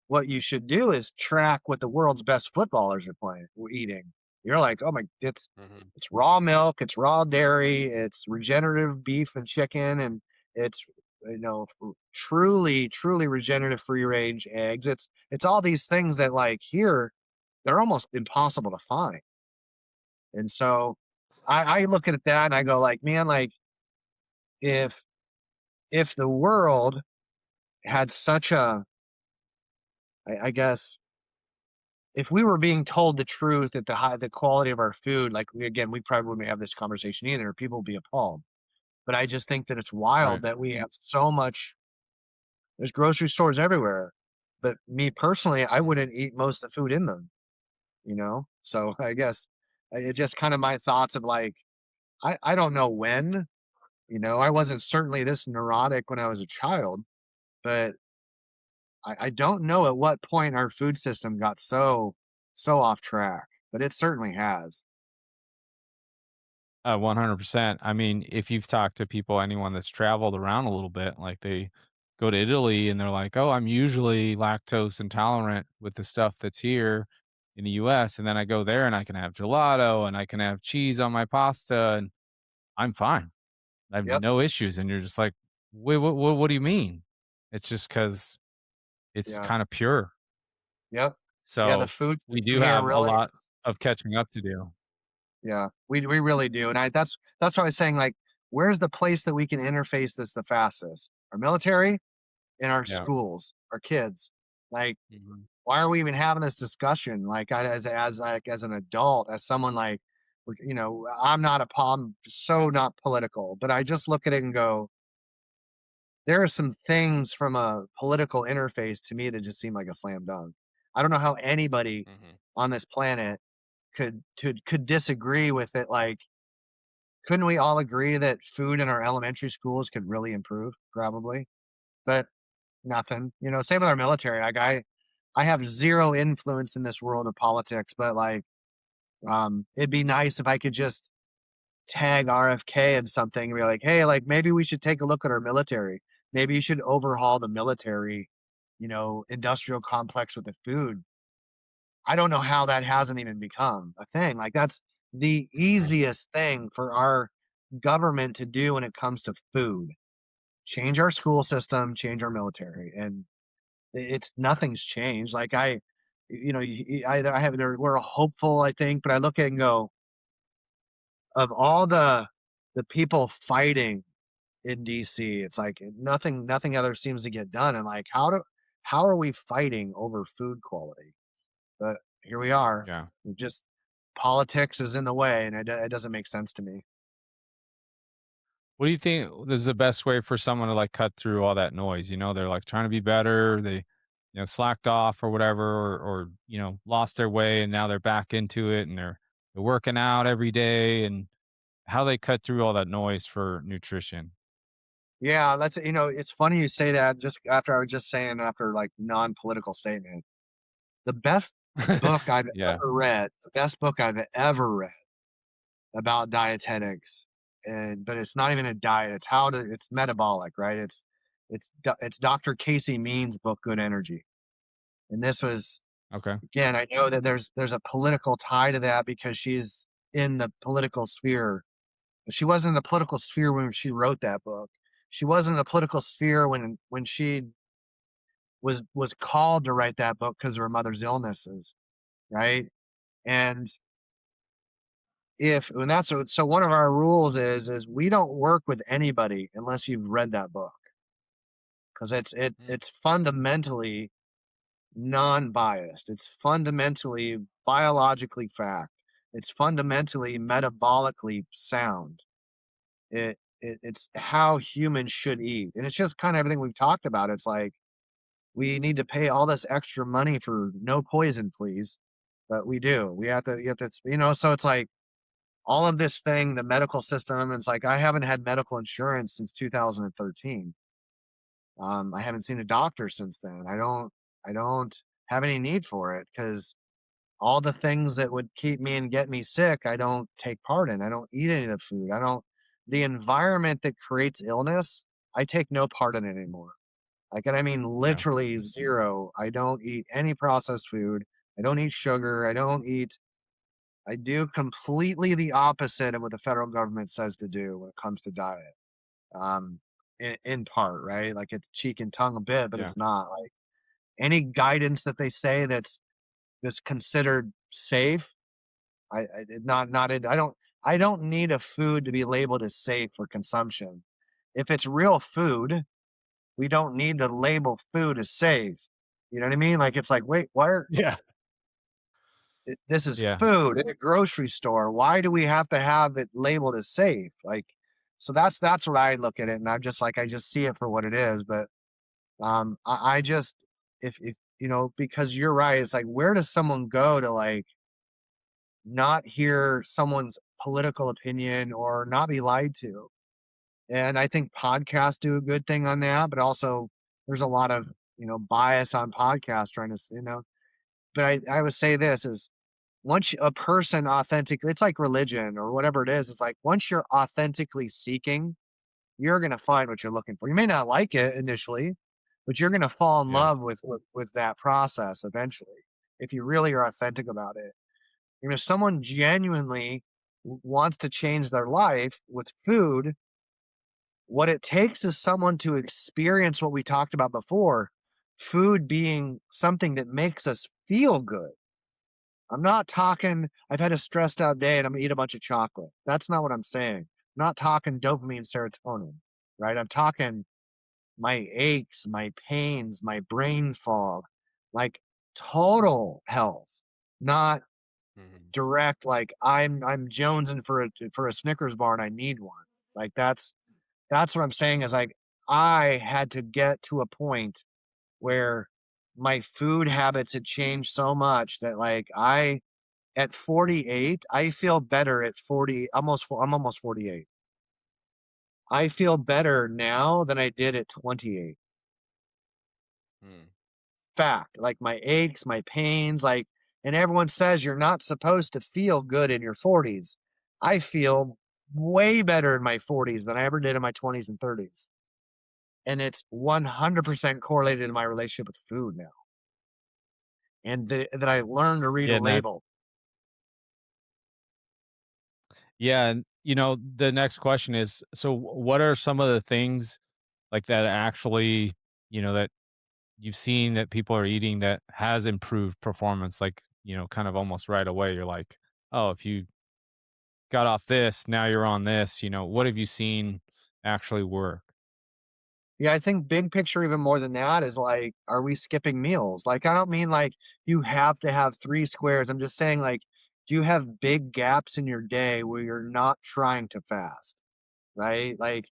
[SPEAKER 3] what you should do is track what the world's best footballers are eating. You're like, oh my,
[SPEAKER 1] Hmm.
[SPEAKER 3] it's raw milk, it's raw dairy, it's regenerative beef and chicken, and it's truly regenerative free range eggs. It's all these things that like here they're almost impossible to find. And so I look at that and I go like, man, like if if the world had such a, I guess, if we were being told the truth that the quality of our food, like again, we probably wouldn't have this conversation either. People would be appalled. But I just think that it's wild
[SPEAKER 2] Right.
[SPEAKER 3] that we have so much. There's grocery stores everywhere, but me personally, I
[SPEAKER 1] Hmm.
[SPEAKER 3] wouldn't eat most of the food in them. So I guess it just kind of my thoughts of like I don't know when. I wasn't certainly this neurotic when I was a child, but I don't know at what point our food system got so off track, but it certainly has.
[SPEAKER 2] 100%. I mean, if you've talked to people, anyone that's traveled around a little bit, like they go to Italy and they're like, "Oh, I'm usually lactose intolerant with the stuff that's here in the US, and then I go there and I can have gelato and I can have cheese on my pasta and I'm fine. I have
[SPEAKER 3] Yep.
[SPEAKER 2] no issues." And you're just like, "Wait, what do you mean?" It's just cuz it's
[SPEAKER 3] Yeah.
[SPEAKER 2] kind of pure.
[SPEAKER 3] Yep. Yeah. The
[SPEAKER 2] So,
[SPEAKER 3] food
[SPEAKER 2] we
[SPEAKER 3] system
[SPEAKER 2] do
[SPEAKER 3] here
[SPEAKER 2] have a
[SPEAKER 3] really.
[SPEAKER 2] lot of catching up to do.
[SPEAKER 3] Yeah, we really do, and that's why I was saying, like, where's the place that we can interface this the fastest? Our military and our
[SPEAKER 2] Yeah.
[SPEAKER 3] schools, our kids. Like,
[SPEAKER 2] Mhm.
[SPEAKER 3] why are we even having this discussion? Like, as an adult, as someone like, I'm so not political, but I just look at it and go, there are some things from a political interface to me that just seem like a slam dunk. I don't know how anybody
[SPEAKER 1] Hmm.
[SPEAKER 3] on this planet could disagree with it. Like, couldn't we all agree that food in our elementary schools could really improve? Probably, but nothing. Same with our military. Like I have zero influence in this world of politics, but like, it'd be nice if I could just tag RFK in something and be like, hey, like maybe we should take a look at our military. Maybe you should overhaul the military, industrial complex with the food. I don't know how that hasn't even become a thing. Like that's the
[SPEAKER 1] Right.
[SPEAKER 3] easiest thing for our government to do when it comes to food. Change our school system, change our military, and it's nothing's changed. Like I have we're hopeful, I think, but I look at it and go, of all the people fighting in DC, it's like nothing other seems to get done. And like, how are we fighting over food quality? But here we are.
[SPEAKER 2] Yeah.
[SPEAKER 3] We just politics is in the way, and it doesn't make sense to me.
[SPEAKER 2] What do you think is the best way for someone to like cut through all that noise? They're like trying to be better. They, slacked off or whatever, or lost their way and now they're back into it and they're working out every day and how they cut through all that noise for nutrition.
[SPEAKER 3] Yeah, it's funny you say that. Just after I was just saying after like non-political statement, the best book I've
[SPEAKER 2] Yeah.
[SPEAKER 3] ever read, the best book I've ever read about dietetics, but it's not even a diet. It's metabolic, right? It's Dr. Casey Means book, Good Energy. And this was,
[SPEAKER 2] Okay.
[SPEAKER 3] again, I know that there's a political tie to that because she's in the political sphere. She wasn't in the political sphere when she wrote that book. She wasn't in the political sphere when she was called to write that book because of her mother's illnesses, right? And if and that's so one of our rules is we don't work with anybody unless you've read that book because it's
[SPEAKER 1] Mm.
[SPEAKER 3] it's fundamentally non-biased. It's fundamentally biologically fact. It's fundamentally metabolically sound. It's how humans should eat. And it's just kind of everything we've talked about. It's like we need to pay all this extra money for no poison, please. But we do. So it's like all of this thing, the medical system, it's like I haven't had medical insurance since 2013. I haven't seen a doctor since then. I don't have any need for it because all the things that would keep me and get me sick, I don't take part in. I don't eat any of the food. I don't the environment that creates illness, I take no part in it anymore. Like, and I mean
[SPEAKER 2] Yeah.
[SPEAKER 3] literally zero. I don't eat any processed food. I don't eat sugar. I do completely the opposite of what the federal government says to do when it comes to diet. Um, in part, right? Like it's cheek and tongue a bit, but
[SPEAKER 1] Yeah.
[SPEAKER 3] it's not. Like any guidance that they say that's considered safe, I don't need a food to be labeled as safe for consumption. If it's real food, we don't need to label food as safe. You know what I mean? Like it's like, wait,
[SPEAKER 2] Yeah.
[SPEAKER 3] this is
[SPEAKER 2] Yeah.
[SPEAKER 3] food in a grocery store. Why do we have to have it labeled as safe? Like, so that's what I look at it, and I just see it for what it is. But I just if because you're right, it's like where does someone go to like not hear someone's political opinion or not be lied to? And I think podcasts do a good thing on that, but also there's a lot of bias on podcasts trying to. But I would say this is once a person authentically, it's like religion or whatever it is. It's like once you're authentically seeking, you're gonna find what you're looking for. You may not like it initially, but you're gonna fall in
[SPEAKER 1] Yeah.
[SPEAKER 3] love with that process eventually if you really are authentic about it. If someone genuinely wants to change their life with food, what it takes is someone to experience what we talked about before, food being something that makes us feel good. I'm not talking, I've had a stressed out day and I'm gonna eat a bunch of chocolate. That's not what I'm saying. I'm not talking dopamine, serotonin, right? I'm talking my aches, my pains, my brain fog, like total health, not
[SPEAKER 1] Hmm.
[SPEAKER 3] direct, like I'm jonesing for a Snickers bar and I need one. Like that's what I'm saying is like I had to get to a point where my food habits had changed so much that like I at 48, I feel better at 40, I'm almost 48. I feel better now than I did at 28.
[SPEAKER 1] Mm.
[SPEAKER 3] Fact, like my aches, my pains, like, and everyone says you're not supposed to feel good in your 40s. I feel way better in my 40s than I ever did in my 20s and 30s. And it's 100% correlated to my relationship with food now. And that I learned to read a
[SPEAKER 2] Yeah. And that,
[SPEAKER 3] label.
[SPEAKER 2] yeah. And, the next question is, so what are some of the things like that actually, that you've seen that people are eating that has improved performance? Like, kind of almost right away, you're like, oh, if you got off this, now you're on this, what have you seen actually work?
[SPEAKER 3] Yeah, I think big picture even more than that is like, are we skipping meals? Like, I don't mean like you have to have 3 squares. I'm just saying like, do you have big gaps in your day where you're not trying to fast? Right? Like,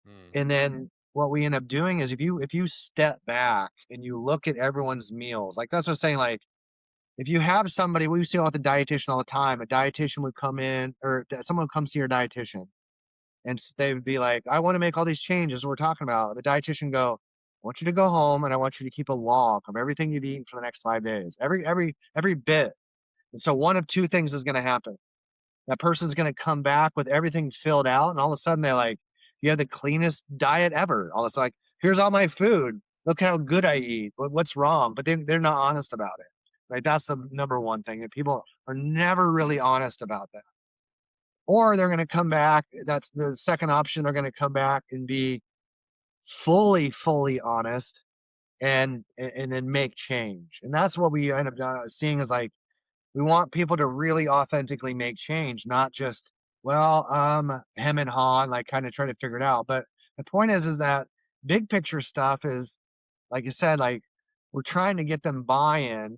[SPEAKER 1] Mm.
[SPEAKER 3] and then what we end up doing is if you step back and you look at everyone's meals, like that's what I'm saying, like if you have somebody, we see with the dietitian all the time, a dietitian would come in or someone would come see your dietitian and they would be like, I want to make all these changes we're talking about. The dietitian go, I want you to go home and I want you to keep a log of everything you've eaten for the next 5 days. Every bit. And so one of two things is gonna happen. That person's gonna come back with everything filled out, and all of a sudden they're like, you have the cleanest diet ever. All it's like, here's all my food. Look how good I eat. What's wrong? But they're not honest about it. Right. That's the number one thing. That people are never really honest about that. Or they're going to come back. That's the second option. They're going to come back and be fully honest and then make change. And that's what we end up seeing is like we want people to really authentically make change, not just hem and haw and like kind of try to figure it out. But the point is that big picture stuff is like you said, like we're trying to get them buy-in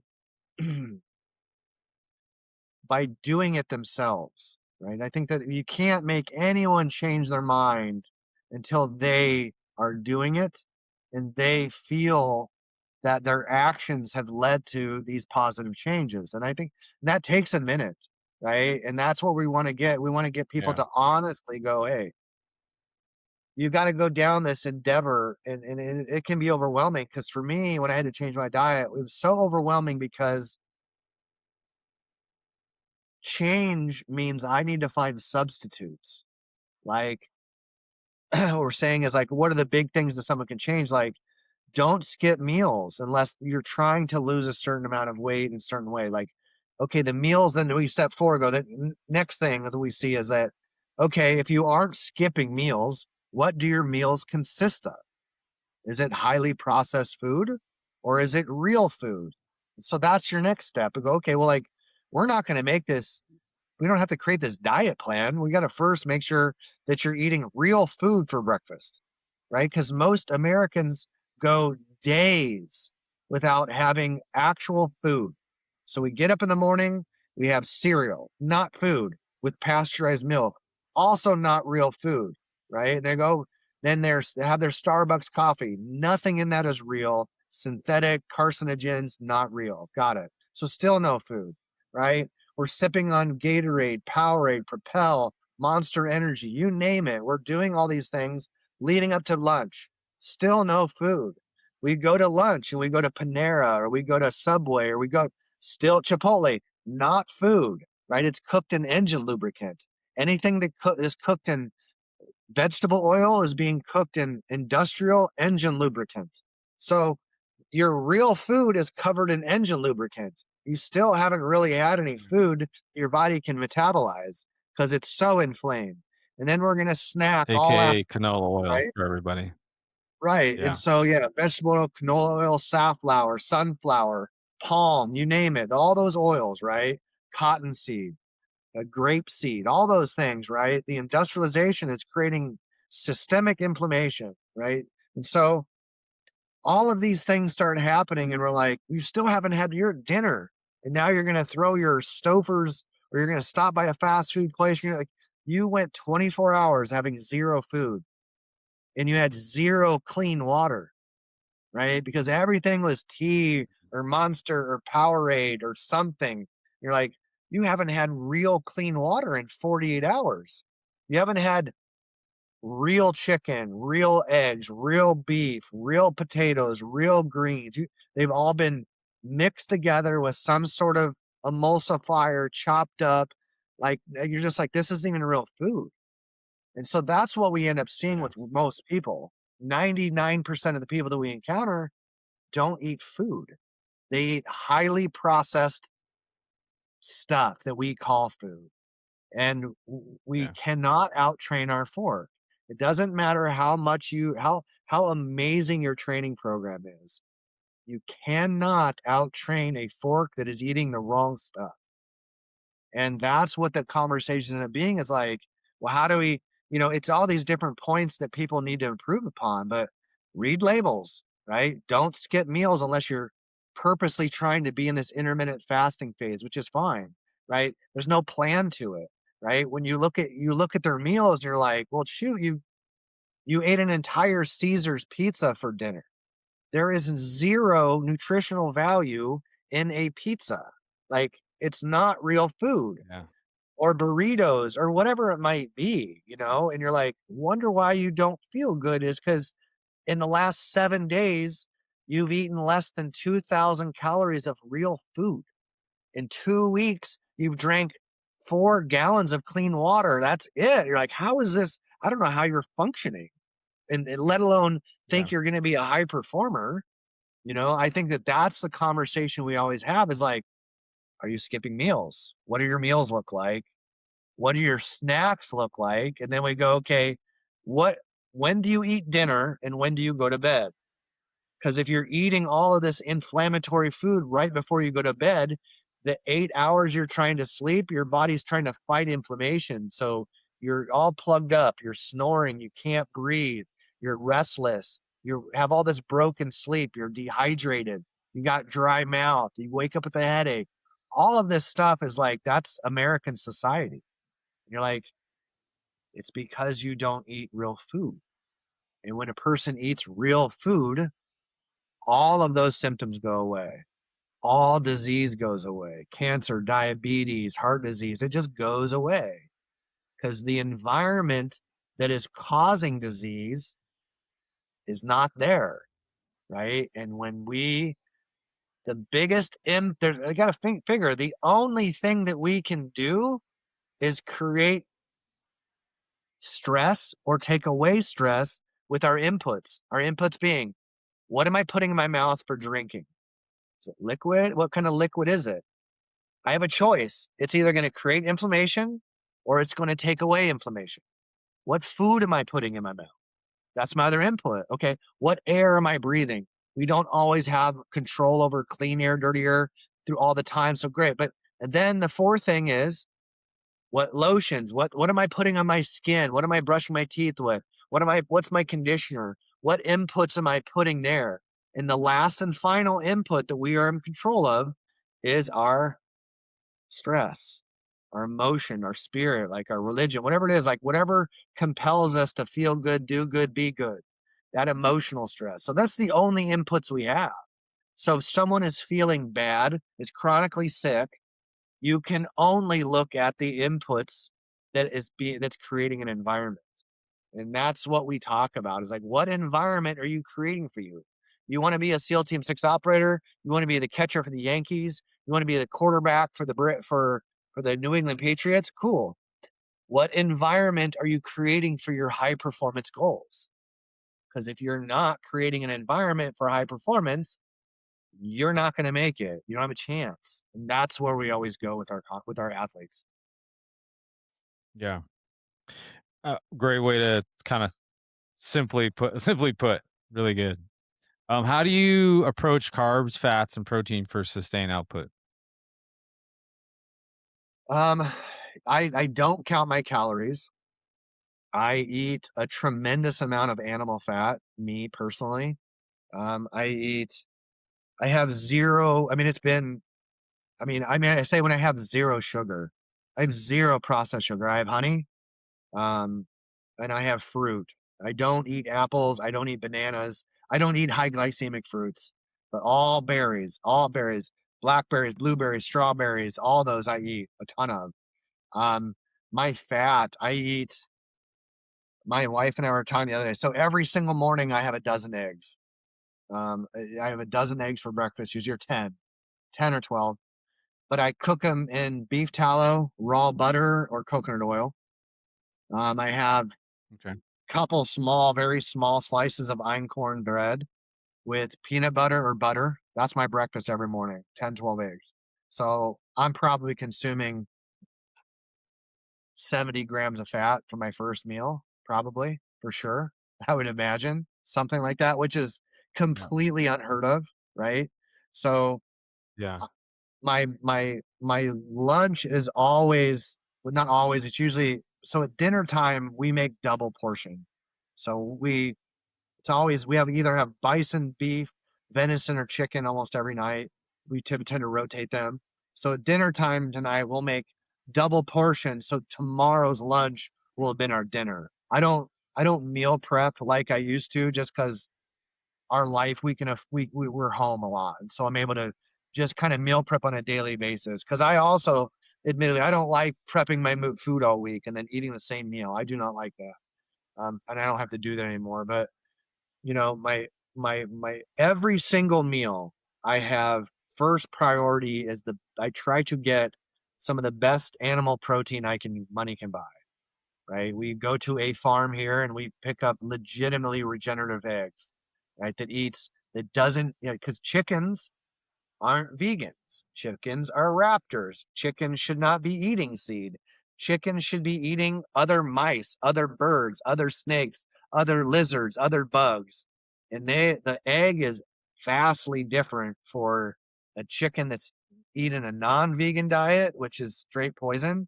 [SPEAKER 3] by doing it themselves, right? I think that you can't make anyone change their mind until they are doing it and they feel that their actions have led to these positive changes. And I think that takes a minute, right? And that's what we want to get. We want to get people
[SPEAKER 2] Yeah.
[SPEAKER 3] to honestly go, hey, you got to go down this endeavor. And it can be overwhelming. Because for me, when I had to change my diet, it was so overwhelming because change means I need to find substitutes. Like what we're saying is like, what are the big things that someone can change? Like, don't skip meals unless you're trying to lose a certain amount of weight in a certain way. Like, okay, the meals, then we step forward, go, the next thing that we see is that, okay, if you aren't skipping meals, what do your meals consist of? Is it highly processed food or is it real food? So that's your next step. And go, okay, well, like, we're not going to make this, we don't have to create this diet plan. We got to first make sure that you're eating real food for breakfast, right? Because most Americans go days without having actual food. So we get up in the morning, we have cereal, not food, with pasteurized milk, also not real food, right? They go, then they have their Starbucks coffee. Nothing in that is real. Synthetic carcinogens, not real. Got it. So still no food, right? We're sipping on Gatorade, Powerade, Propel, Monster Energy, you name it. We're doing all these things leading up to lunch. Still no food. We go to lunch and we go to Panera or we go to Subway or we go still Chipotle, not food, right? It's cooked in engine lubricant. Anything that is cooked in vegetable oil is being cooked in industrial engine lubricant. So your real food is covered in engine lubricant. You still haven't really had any food your body can metabolize because it's so inflamed. And then we're going to snack all after,
[SPEAKER 2] AKA canola oil
[SPEAKER 3] right?
[SPEAKER 2] for everybody.
[SPEAKER 3] Right. And
[SPEAKER 2] Yeah.
[SPEAKER 3] so, yeah, vegetable oil, canola oil, safflower, sunflower, palm, you name it, all those oils, right? Cottonseed, grape seed, all those things, right? The industrialization is creating systemic inflammation, right? And so all of these things start happening, and we're like, you still haven't had your dinner. And now you're going to throw your Stouffer's or you're going to stop by a fast food place. You're like, you went 24 hours having zero food and you had zero clean water, right? Because everything was tea or Monster or Powerade or something. You're like, you haven't had real clean water in 48 hours. You haven't had real chicken, real eggs, real beef, real potatoes, real greens. They've all been mixed together with some sort of emulsifier, chopped up. Like you're just like, this isn't even real food. And so that's what we end up seeing
[SPEAKER 2] Yeah.
[SPEAKER 3] with most people. 99% of the people that we encounter don't eat food. They eat highly processed stuff that we call food. And we
[SPEAKER 2] Yeah.
[SPEAKER 3] cannot outtrain our fork. It doesn't matter how much how amazing your training program is. You cannot outtrain a fork that is eating the wrong stuff. And that's what the conversation end up being is like, well, how do we, it's all these different points that people need to improve upon, but read labels, right? Don't skip meals unless you're purposely trying to be in this intermittent fasting phase, which is fine, right? There's no plan to it, right? When you look at their meals and you're like, well, shoot, you ate an entire Caesar's pizza for dinner. There is zero nutritional value in a pizza. Like it's not real food
[SPEAKER 2] Yeah.
[SPEAKER 3] or burritos or whatever it might be, and you're like, wonder why you don't feel good is because in the last 7 days, you've eaten less than 2,000 calories of real food. In 2 weeks, you've drank 4 gallons of clean water. That's it. You're like, how is this? I don't know how you're functioning, and let alone
[SPEAKER 2] Yeah.
[SPEAKER 3] think you're going to be a high performer. I think that that's the conversation we always have is like, are you skipping meals? What do your meals look like? What do your snacks look like? And then we go, okay, when do you eat dinner and when do you go to bed? Because if you're eating all of this inflammatory food right before you go to bed, the 8 hours you're trying to sleep, your body's trying to fight inflammation. So you're all plugged up, you're snoring, you can't breathe, you're restless, you have all this broken sleep, you're dehydrated. You got dry mouth. You wake up with a headache. All of this stuff is like, that's American society. You're like, it's because you don't eat real food. And when a person eats real food, all of those symptoms go away. All disease goes away. Cancer, diabetes, heart disease, it just goes away because the environment that is causing disease is not there, right? And when the biggest I got to figure the only thing that we can do is create stress or take away stress with our inputs. Our inputs being, what am I putting in my mouth for drinking? Is it liquid? What kind of liquid is it? I have a choice. It's either going to create inflammation or it's going to take away inflammation. What food am I putting in my mouth? That's my other input. Okay. What air am I breathing? We don't always have control over clean air, dirty air through all the time. So great. But and then the fourth thing is, what lotions? What am I putting on my skin? What am I brushing my teeth with? What's my conditioner? What inputs am I putting there? And the last and final input that we are in control of is our stress, our emotion, our spirit, like our religion, whatever it is, like whatever compels us to feel good, do good, be good, that emotional stress. So that's the only inputs we have. So if someone is feeling bad, is chronically sick, you can only look at the inputs that's creating an environment. And that's what we talk about is like, what environment are you creating for you? You want to be a SEAL Team 6 operator? You want to be the catcher for the Yankees? You want to be the quarterback for the New England Patriots? Cool. What environment are you creating for your high performance goals? Because if you're not creating an environment for high performance, you're not going to make it. You don't have a chance. And that's where we always go with our athletes.
[SPEAKER 2] Yeah. Great way to kind of simply put, really good. How do you approach carbs, fats, and protein for sustained output?
[SPEAKER 3] Um, I don't count my calories. I eat a tremendous amount of animal fat, me personally. I have zero, I mean, I say when I have zero sugar, I have zero processed sugar. I have honey, um, and I have fruit. I don't eat apples. I don't eat bananas. I don't eat high glycemic fruits, but all berries, blackberries, blueberries, strawberries, all those I eat a ton of. Um, my fat, my wife and I were talking the other day. So every single morning I have a dozen eggs. I have a dozen eggs for breakfast, usually 10 or 12, but I cook them in beef tallow, raw butter, or coconut oil. I have
[SPEAKER 2] Okay.
[SPEAKER 3] a couple very small slices of einkorn bread with peanut butter or butter. That's my breakfast every morning, 10, 12 eggs. So I'm probably consuming 70 grams of fat for my first meal, probably, for sure. I would imagine something like that, which is
[SPEAKER 2] Yeah.
[SPEAKER 3] completely unheard of, right? So
[SPEAKER 2] Yeah.
[SPEAKER 3] my lunch is always, well, not always, it's usually, so at dinner time we make double portion. So we either have bison, beef, venison, or chicken almost every night. We tend to rotate them. So at dinner time tonight, we'll make double portion. So tomorrow's lunch will have been our dinner. I don't meal prep like I used to, just because our life we're home a lot, and so I'm able to just kind of meal prep on a daily basis. Because I also, admittedly, I don't like prepping my food all week and then eating the same meal. I do not like that, and I don't have to do that anymore. But my every single meal I have, first priority is I try to get some of the best animal protein money can buy. Right? We go to a farm here and we pick up legitimately regenerative eggs, right? That doesn't, because chickens aren't vegans. Chickens are raptors. Chickens should not be eating seed. Chickens should be eating other mice, other birds, other snakes, other lizards, other bugs. And the egg is vastly different for a chicken that's eating a non-vegan diet, which is straight poison,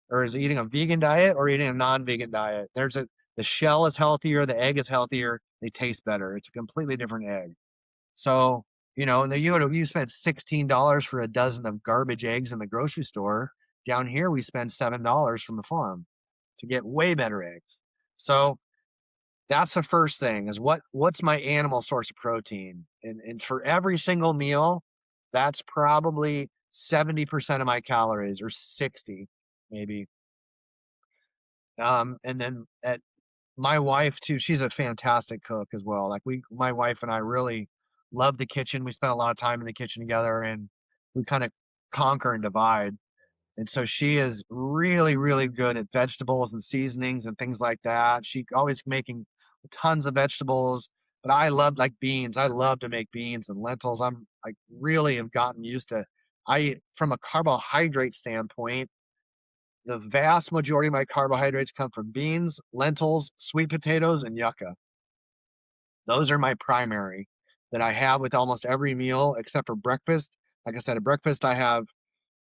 [SPEAKER 3] or is eating a vegan diet or eating a non-vegan diet. The shell is healthier, the egg is healthier, they taste better. It's a completely different egg. So You know, and you spend $16 for a dozen of garbage eggs in the grocery store. Down here, we spend $7 from the farm to get way better eggs. So that's the first thing is what's my animal source of protein? And for every single meal, that's probably 70% of my calories or 60 maybe. And then at my wife too, she's a fantastic cook as well. Like my wife and I really love the kitchen. We spend a lot of time in the kitchen together and we kind of conquer and divide. And so she is really, really good at vegetables and seasonings and things like that. She always making tons of vegetables, but I love like beans. I love to make beans and lentils. I'm like really have gotten used to from a carbohydrate standpoint, the vast majority of my carbohydrates come from beans, lentils, sweet potatoes, and yucca. Those are my primary that I have with almost every meal except for breakfast. Like I said, at breakfast I have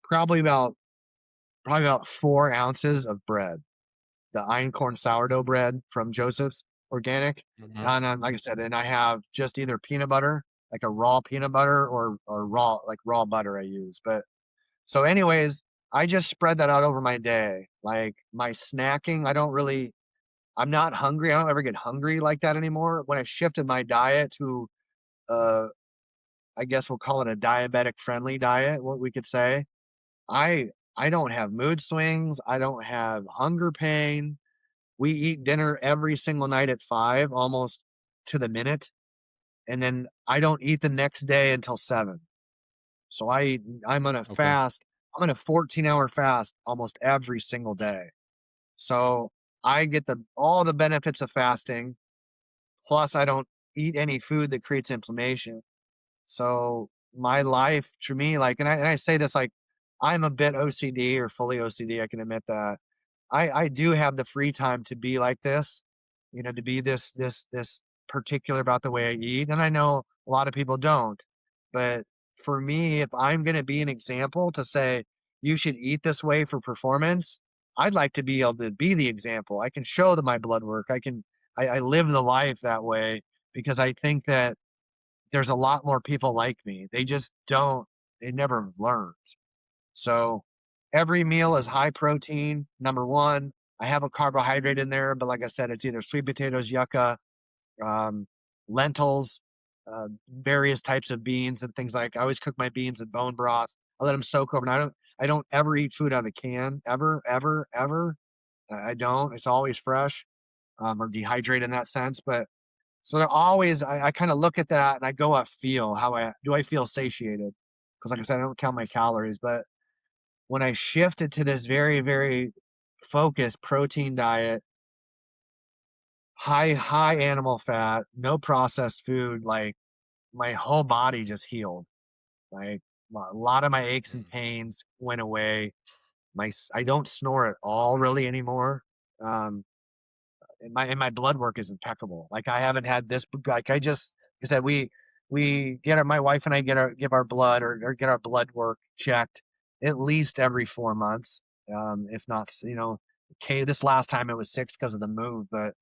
[SPEAKER 3] probably about 4 ounces of bread, the einkorn sourdough bread from Joseph's Organic.
[SPEAKER 1] Hmm.
[SPEAKER 3] And like I said, and I have just either peanut butter, like a raw peanut butter, or raw butter I use. But so, anyways, I just spread that out over my day. Like my snacking, I'm not hungry. I don't ever get hungry like that anymore. When I shifted my diet to, uh, I guess we'll call it a diabetic friendly diet, what we could say. I I don't have mood swings. I don't have hunger pain. We eat dinner every single night at 5, almost to the minute, and then I don't eat the next day until 7. So I'm on a
[SPEAKER 1] Okay.
[SPEAKER 3] fast. I'm on a 14-hour fast almost every single day. So I get all the benefits of fasting, plus I don't eat any food that creates inflammation. So my life to me, like, and I say this like I'm a bit OCD or fully OCD. I can admit that I do have the free time to be like this, to be this particular about the way I eat. And I know a lot of people don't. But for me, if I'm gonna be an example to say you should eat this way for performance, I'd like to be able to be the example. I can show them my blood work. I live the life that way because I think that there's a lot more people like me. They just don't, they never learned. So every meal is high protein. Number one, I have a carbohydrate in there, but like I said, it's either sweet potatoes, yucca, um, lentils, various types of beans and things like. I always cook my beans in bone broth. I let them soak overnight. I don't ever eat food out of a can, ever, ever, ever. I don't. It's always fresh, or dehydrated in that sense. But so they're always. I kind of look at that and I go, I feel how I feel satiated? Because like I said, I don't count my calories, but when I shifted to this very, very focused protein diet, high animal fat, no processed food, like my whole body just healed. Like a lot of my aches and pains went away. I don't snore at all really anymore. Um, and my blood work is impeccable. Like I haven't had this. Like I said, we get my wife and I give our blood or get our blood work checked at least every 4 months, if not, okay. This last time it was 6 because of the move, but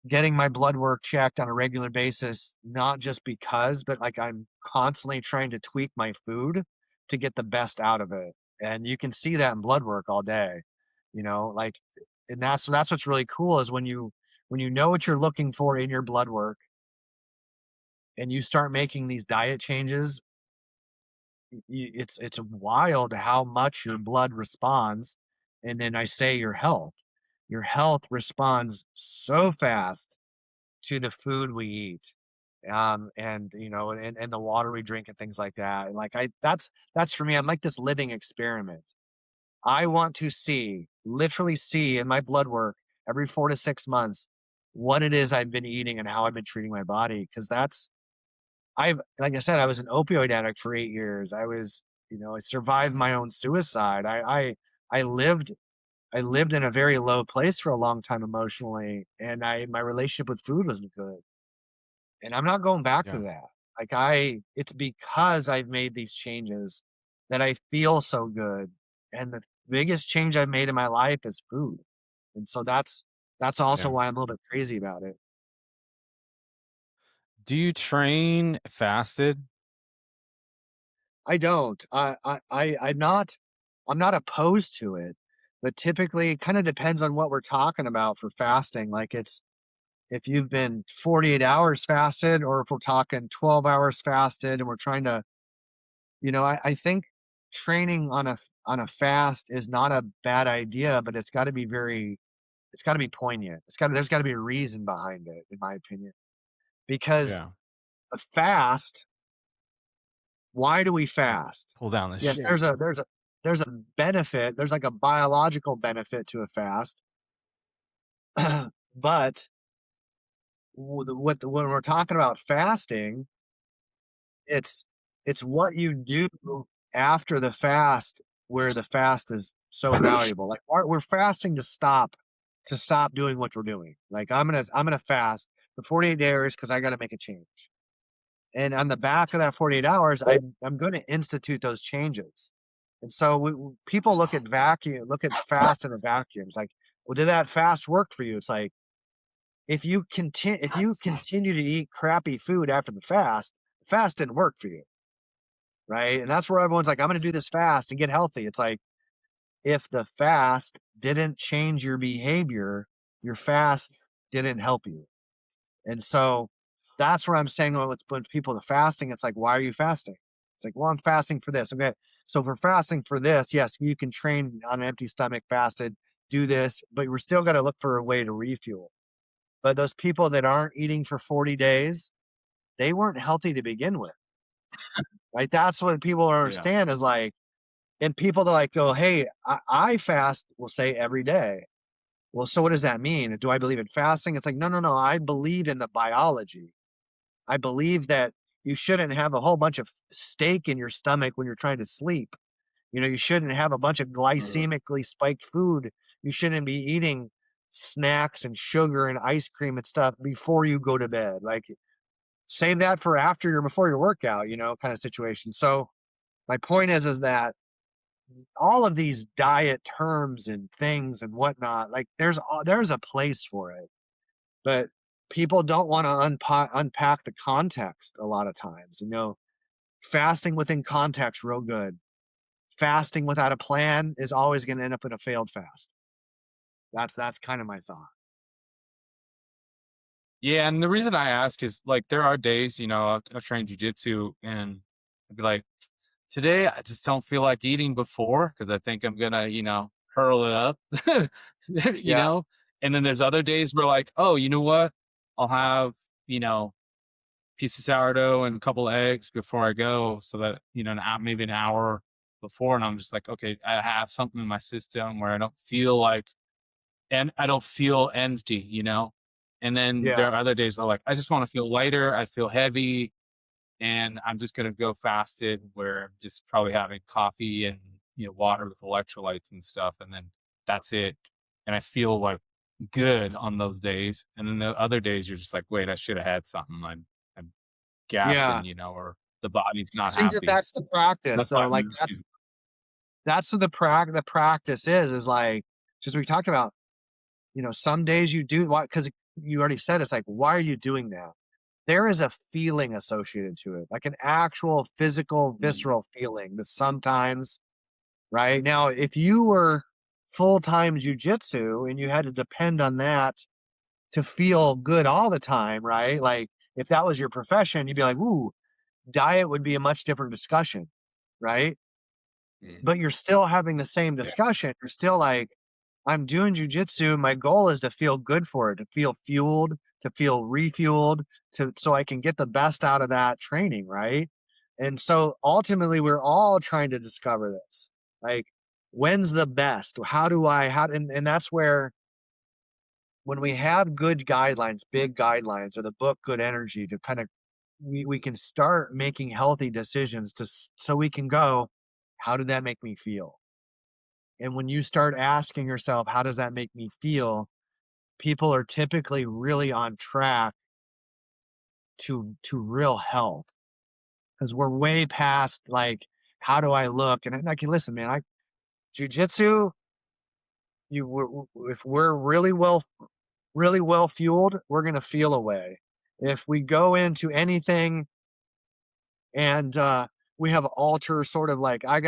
[SPEAKER 3] getting my blood work checked on a regular basis, not just because, but like I'm constantly trying to tweak my food to get the best out of it. And you can see that in blood work all day, like, and that's what's really cool is when you know what you're looking for in your blood work and you start making these diet changes, it's wild how much your blood responds. And then I say your health responds so fast to the food we eat, and and the water we drink and things like that. And like that's for me. I'm like this living experiment. I want to literally see in my blood work every 4 to 6 months what it is I've been eating and how I've been treating my body. Because like I said, I was an opioid addict for 8 years. I survived my own suicide. I lived I lived in a very low place for a long time emotionally, and my relationship with food wasn't good. And I'm not going back to
[SPEAKER 1] Yeah.
[SPEAKER 3] that. It's because I've made these changes that I feel so good. And the biggest change I've made in my life is food. And so that's also
[SPEAKER 1] Yeah.
[SPEAKER 3] why I'm a little bit crazy about it.
[SPEAKER 2] Do you train fasted?
[SPEAKER 3] I don't. I'm not opposed to it, but typically it kind of depends on what we're talking about for fasting. Like it's if you've been 48 hours fasted, or if we're talking 12 hours fasted and we're trying to, I think training on a fast is not a bad idea, but it's got to be poignant. There's got to be a reason behind it, in my opinion, because
[SPEAKER 2] Yeah.
[SPEAKER 3] a fast. Why do we fast?
[SPEAKER 2] Pull down the
[SPEAKER 3] Yes,
[SPEAKER 2] shade.
[SPEAKER 3] there's a benefit. There's like a biological benefit to a fast, but when we're talking about fasting, it's it's what you do after the fast where the fast is so valuable. Like we're fasting to stop doing what we're doing. Like I'm gonna fast for 48 hours because I got to make a change. And on the back of that 48 hours, I'm going to institute those changes. And so people look at fast in a vacuum. It's like, well, did that fast work for you? It's like, if you continue to eat crappy food after the fast didn't work for you. Right. And that's where everyone's like, I'm going to do this fast and get healthy. It's like, if the fast didn't change your behavior, your fast didn't help you. And so that's where I'm saying when people are fasting, it's like, why are you fasting? It's like, well, I'm fasting for this. Okay. So for fasting for this, yes, you can train on an empty stomach fasted, do this, but we're still got to look for a way to refuel. But those people that aren't eating for 40 days, they weren't healthy to begin with. Right. That's what people don't
[SPEAKER 2] Yeah.
[SPEAKER 3] understand is like, and people that like go, hey, I fast, will say every day. Well, so what does that mean? Do I believe in fasting? It's like, no, no, no. I believe in the biology. I believe that you shouldn't have a whole bunch of steak in your stomach when you're trying to sleep. You shouldn't have a bunch of glycemically spiked food. You shouldn't be eating snacks and sugar and ice cream and stuff before you go to bed. Like save that for before your workout, kind of situation. So my point is that all of these diet terms and things and whatnot, like there's a place for it, but people don't want to unpack the context a lot of times. Fasting within context, real good. Fasting without a plan is always going to end up in a failed fast. That's kind of my thought.
[SPEAKER 2] Yeah, and the reason I ask is like there are days, I train jujitsu and I'd be like, today I just don't feel like eating before because I think I'm gonna, hurl it up. you
[SPEAKER 3] Yeah,
[SPEAKER 2] know? And then there's other days where like, oh, you know what? I'll have, you know, piece of sourdough and a couple of eggs before I go so that, maybe an hour before. And I'm just like, okay, I have something in my system where I don't feel like and I don't feel empty, And then
[SPEAKER 3] yeah,
[SPEAKER 2] there are other days where like I just want to feel lighter, I feel heavy, and I'm just gonna go fasted where I'm just probably having coffee and water with electrolytes and stuff, and then that's it. And I feel like good on those days. And then the other days you're just like, wait, I should have had something. I'm
[SPEAKER 3] yeah.
[SPEAKER 2] gassing, or the body's
[SPEAKER 3] I
[SPEAKER 2] not
[SPEAKER 3] think that
[SPEAKER 2] happy.
[SPEAKER 3] that's the practice.
[SPEAKER 2] That's why
[SPEAKER 3] So
[SPEAKER 2] I
[SPEAKER 3] like
[SPEAKER 2] moved
[SPEAKER 3] that's
[SPEAKER 2] you.
[SPEAKER 3] that's what the practice is like just we talked about. Some days you do why because you already said it's like why are you doing that? There is a feeling associated to it, like an actual physical,
[SPEAKER 2] Mm,
[SPEAKER 3] visceral feeling that sometimes, right? Now, if you were full-time jujitsu and you had to depend on that to feel good all the time, right? Like if that was your profession, you'd be like, ooh, diet would be a much different discussion, right?
[SPEAKER 2] mm,
[SPEAKER 3] But you're still having the same
[SPEAKER 2] yeah.
[SPEAKER 3] discussion. You're still like, I'm doing jujitsu. My goal is to feel good for it, to feel fueled, to feel refueled, so I can get the best out of that training, right? And so ultimately, we're all trying to discover this. Like, when's the best? And that's where when we have good guidelines, big guidelines, or the book Good Energy to kind of we can start making healthy decisions so we can go, how did that make me feel? And when you start asking yourself, how does that make me feel? People are typically really on track to real health because we're way past like, how do I look? And like, listen, man, jujitsu, if we're really well fueled, we're going to feel a way. If we go into anything and we have alter sort of like I'm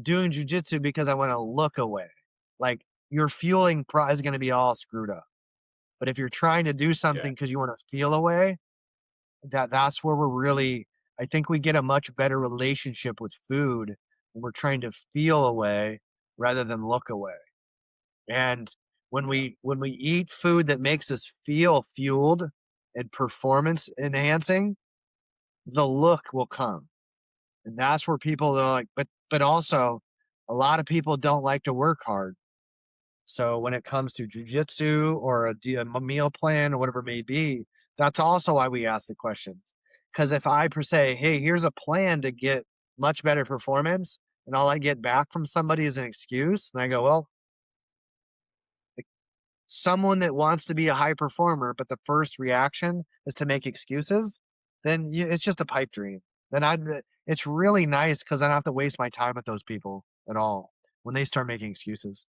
[SPEAKER 3] doing jujitsu because I want to look away. Like your fueling is going to be all screwed up. But if you're trying to do
[SPEAKER 2] Yeah.
[SPEAKER 3] something because you want to feel away, that's where we're really, I think we get a much better relationship with food when we're trying to feel away rather than look away. And
[SPEAKER 2] Yeah.
[SPEAKER 3] when we eat food that makes us feel fueled and performance enhancing, the look will come. And that's where people are like, but also a lot of people don't like to work hard. So when it comes to jujitsu or a meal plan or whatever it may be, that's also why we ask the questions. Because if I per se, hey, here's a plan to get much better performance, and all I get back from somebody is an excuse, and I go, well, someone that wants to be a high performer, but the first reaction is to make excuses, then it's just a pipe dream. Then it's really nice because I don't have to waste my time with those people at all when they start making excuses.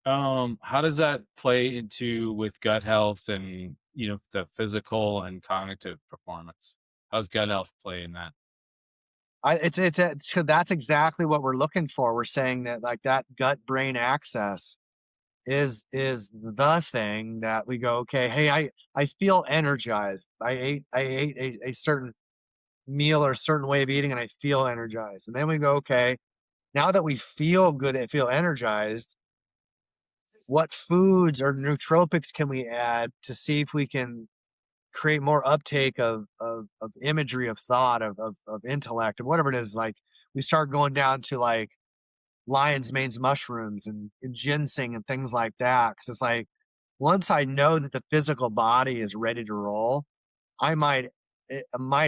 [SPEAKER 2] How does that play into with gut health and, the physical and cognitive performance? How's gut health play in that?
[SPEAKER 3] So that's exactly what we're looking for. We're saying that like that gut brain access is the thing that we go, okay, hey, I feel energized. I ate a certain meal or a certain way of eating and I feel energized. And then we go, okay, now that we feel good and feel energized, what foods or nootropics can we add to see if we can create more uptake of imagery, of thought, of intellect, and whatever it is. Like we start going down to like lion's mane's mushrooms and ginseng and things like that. Because it's like once I know that the physical body is ready to roll, I might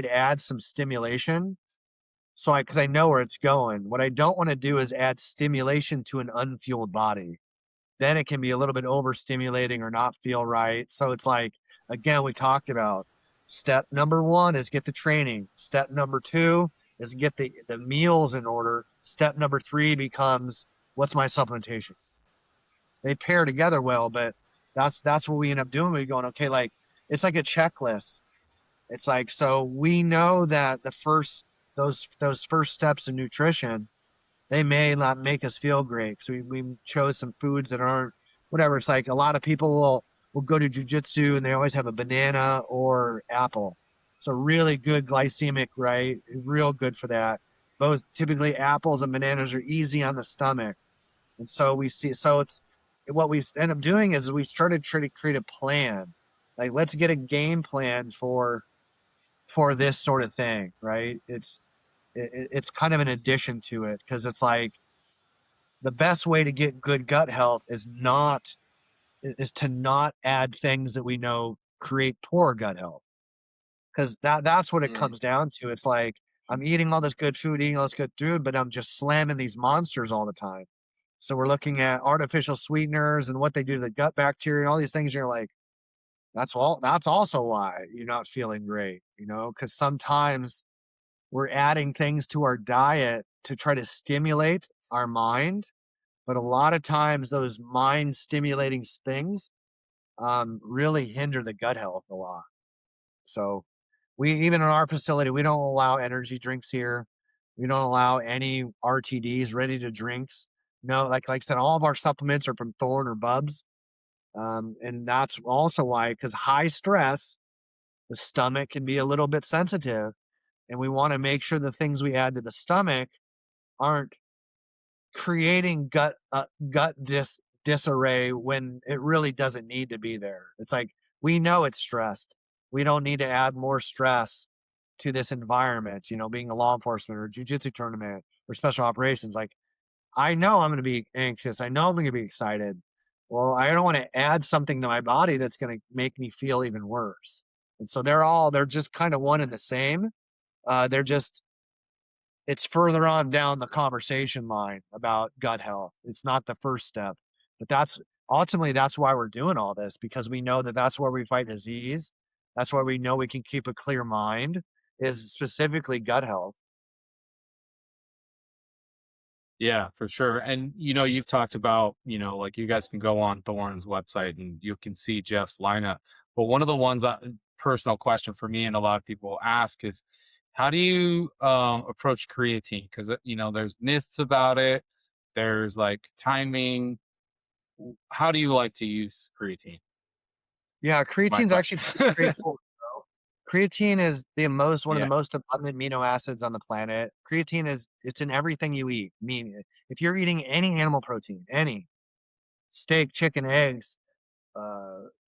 [SPEAKER 3] add some stimulation. So because I know where it's going. What I don't want to do is add stimulation to an unfueled body. Then it can be a little bit overstimulating or not feel right. So it's like, again, we talked about step number one is get the training. Step number two is get the meals in order. Step number three becomes what's my supplementation? They pair together well, but that's what we end up doing. We're going, okay, like it's like a checklist. It's like, so we know that those first steps in nutrition they may not make us feel great. So we chose some foods that aren't whatever. It's like a lot of people will go to jujitsu and they always have a banana or apple. So really good glycemic, right? Real good for that. Both typically apples and bananas are easy on the stomach. And so we see so it's what we end up doing is we started trying to create a plan. Like let's get a game plan for this sort of thing, right? It's kind of an addition to it because it's like the best way to get good gut health is to not add things that we know create poor gut health because that's what it
[SPEAKER 1] Mm.
[SPEAKER 3] comes down to. It's like I'm eating all this good food, eating all this good food, but I'm just slamming these monsters all the time. So we're looking at artificial sweeteners and what they do to the gut bacteria and all these things. You're like, that's also why you're not feeling great, because sometimes we're adding things to our diet to try to stimulate our mind, but a lot of times those mind stimulating things really hinder the gut health a lot. So we even in our facility, we don't allow energy drinks here. We don't allow any RTDs, ready to drinks. No, like I said, all of our supplements are from Thorne or Bubs. And that's also why, because high stress, the stomach can be a little bit sensitive. And we want to make sure the things we add to the stomach aren't creating gut disarray when it really doesn't need to be there. It's like we know it's stressed. We don't need to add more stress to this environment, being a law enforcement or jujitsu tournament or special operations. Like I know I'm going to be anxious. I know I'm going to be excited. Well, I don't want to add something to my body that's going to make me feel even worse. And so they're just kind of one and the same. They're just it's further on down the conversation line about gut health. It's not the first step, but that's why we're doing all this because we know that that's where we fight disease. That's why we know we can keep a clear mind is specifically gut health.
[SPEAKER 2] Yeah, for sure. And you've talked about, like you guys can go on Thorne's website and you can see Jeff's lineup. But one of the ones, personal question for me and a lot of people ask is, how do you approach creatine? Because there's myths about it. There's like timing. How do you like to use creatine?
[SPEAKER 3] Yeah,
[SPEAKER 2] Is my
[SPEAKER 3] creatine's actually
[SPEAKER 2] question.
[SPEAKER 3] pretty straightforward, bro. Creatine is one of the
[SPEAKER 2] Yeah.
[SPEAKER 3] most abundant amino acids on the planet. Creatine it's in everything you eat. I mean, if you're eating any animal protein, any steak, chicken, eggs,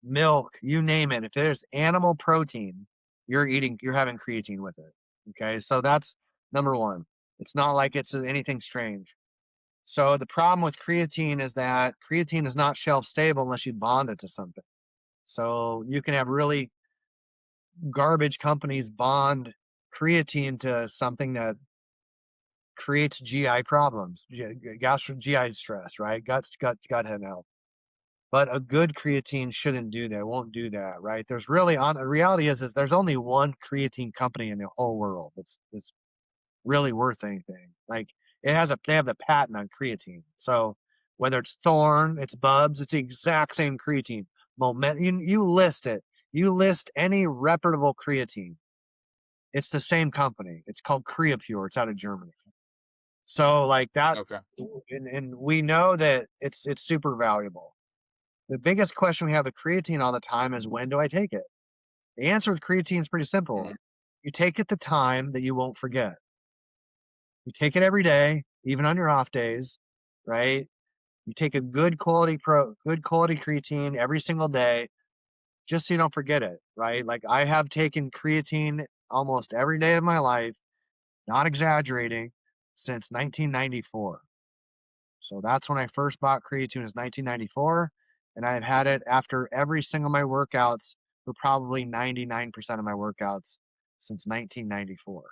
[SPEAKER 3] milk, you name it. If there's animal protein, you're having creatine with it. Okay, so that's number one. It's not like it's anything strange. So the problem with creatine is that creatine is not shelf stable unless you bond it to something. So you can have really garbage companies bond creatine to something that creates GI problems, GI stress, right? Gut health. But a good creatine shouldn't do that. It won't do that, right? There's really on the reality is there's only one creatine company in the whole world that's really worth anything. Like they have the patent on creatine. So whether it's Thorne, it's Bubs, it's the exact same creatine. You list it. You list any reputable creatine. It's the same company. It's called Creapure. It's out of Germany. So like that,
[SPEAKER 2] Okay.
[SPEAKER 3] and we know that it's super valuable. The biggest question we have with creatine all the time is when do I take it? The answer with creatine is pretty simple.
[SPEAKER 2] Mhm.
[SPEAKER 3] You take it the time that you won't forget. You take it every day, even on your off days, right? You take a good quality creatine every single day, just so you don't forget it, right? Like I have taken creatine almost every day of my life, not exaggerating, since 1994. So that's when I first bought creatine is 1994, and I've had it after every single of my workouts for probably 99% of my workouts since 1994.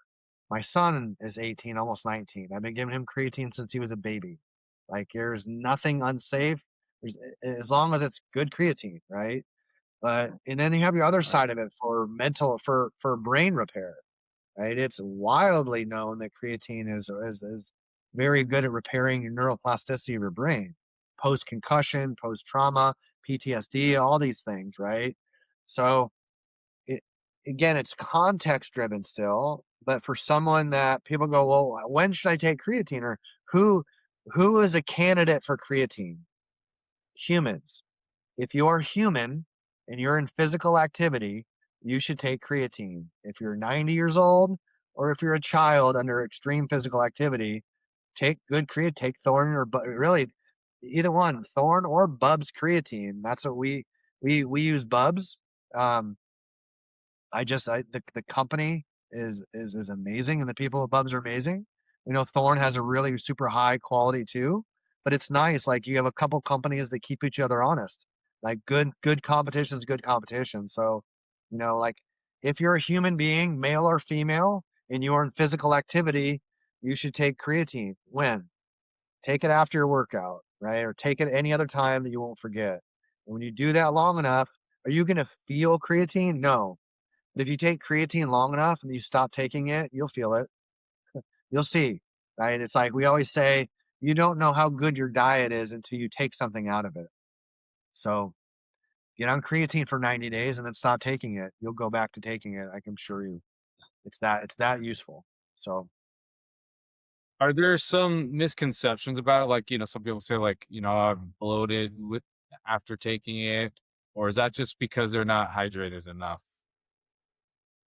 [SPEAKER 3] My son is 18, almost 19. I've been giving him creatine since he was a baby. Like there's nothing unsafe as long as it's good creatine, right? But and then you have your other
[SPEAKER 2] Right.
[SPEAKER 3] side of it for mental for brain repair, right? It's wildly known that creatine is very good at repairing your neuroplasticity of your brain, post concussion, post trauma, PTSD, all these things, right? So it again, it's context driven still, but for someone that people go, well, when should I take creatine, or who who is a candidate for creatine? Humans. If you're human and you're in physical activity, you should take creatine. If you're 90 years old or if you're a child under extreme physical activity, take good creatine, take Thorne or really either one, Thorne or Bubs creatine. That's what we use Bubs. Um, the company is amazing and the people at Bubs are amazing. You know, Thorne has a really super high quality too, but it's nice. Like you have a couple companies that keep each other honest. Like good competition is good competition. So, like if you're a human being, male or female, and you are in physical activity, you should take creatine. When? Take it after your workout, right? Or take it any other time that you won't forget. And when you do that long enough, are you gonna feel creatine? No, but if you take creatine long enough and you stop taking it, you'll feel it. You'll see, right? It's like we always say, you don't know how good your diet is until you take something out of it. So get on creatine for 90 days and then stop taking it. You'll go back to taking it. I can assure you. It's that useful. So
[SPEAKER 2] Are there some misconceptions about it? Like, some people say like, I'm bloated with after taking it, or is that just because they're not hydrated enough?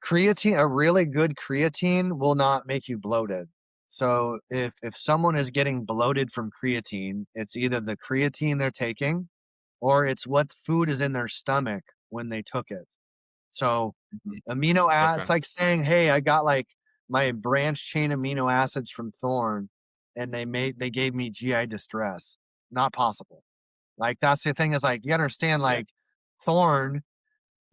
[SPEAKER 3] creatine, a really good creatine will not make you bloated. So if someone is getting bloated from creatine, it's either the creatine they're taking or it's what food is in their stomach when they took it. So
[SPEAKER 2] Mhm.
[SPEAKER 3] amino acids,
[SPEAKER 2] Okay.
[SPEAKER 3] it's like saying, "Hey, I got like my branch chain amino acids from Thorne, and they gave me GI distress." Not possible. Like that's the thing is like you understand
[SPEAKER 2] Yeah.
[SPEAKER 3] like Thorne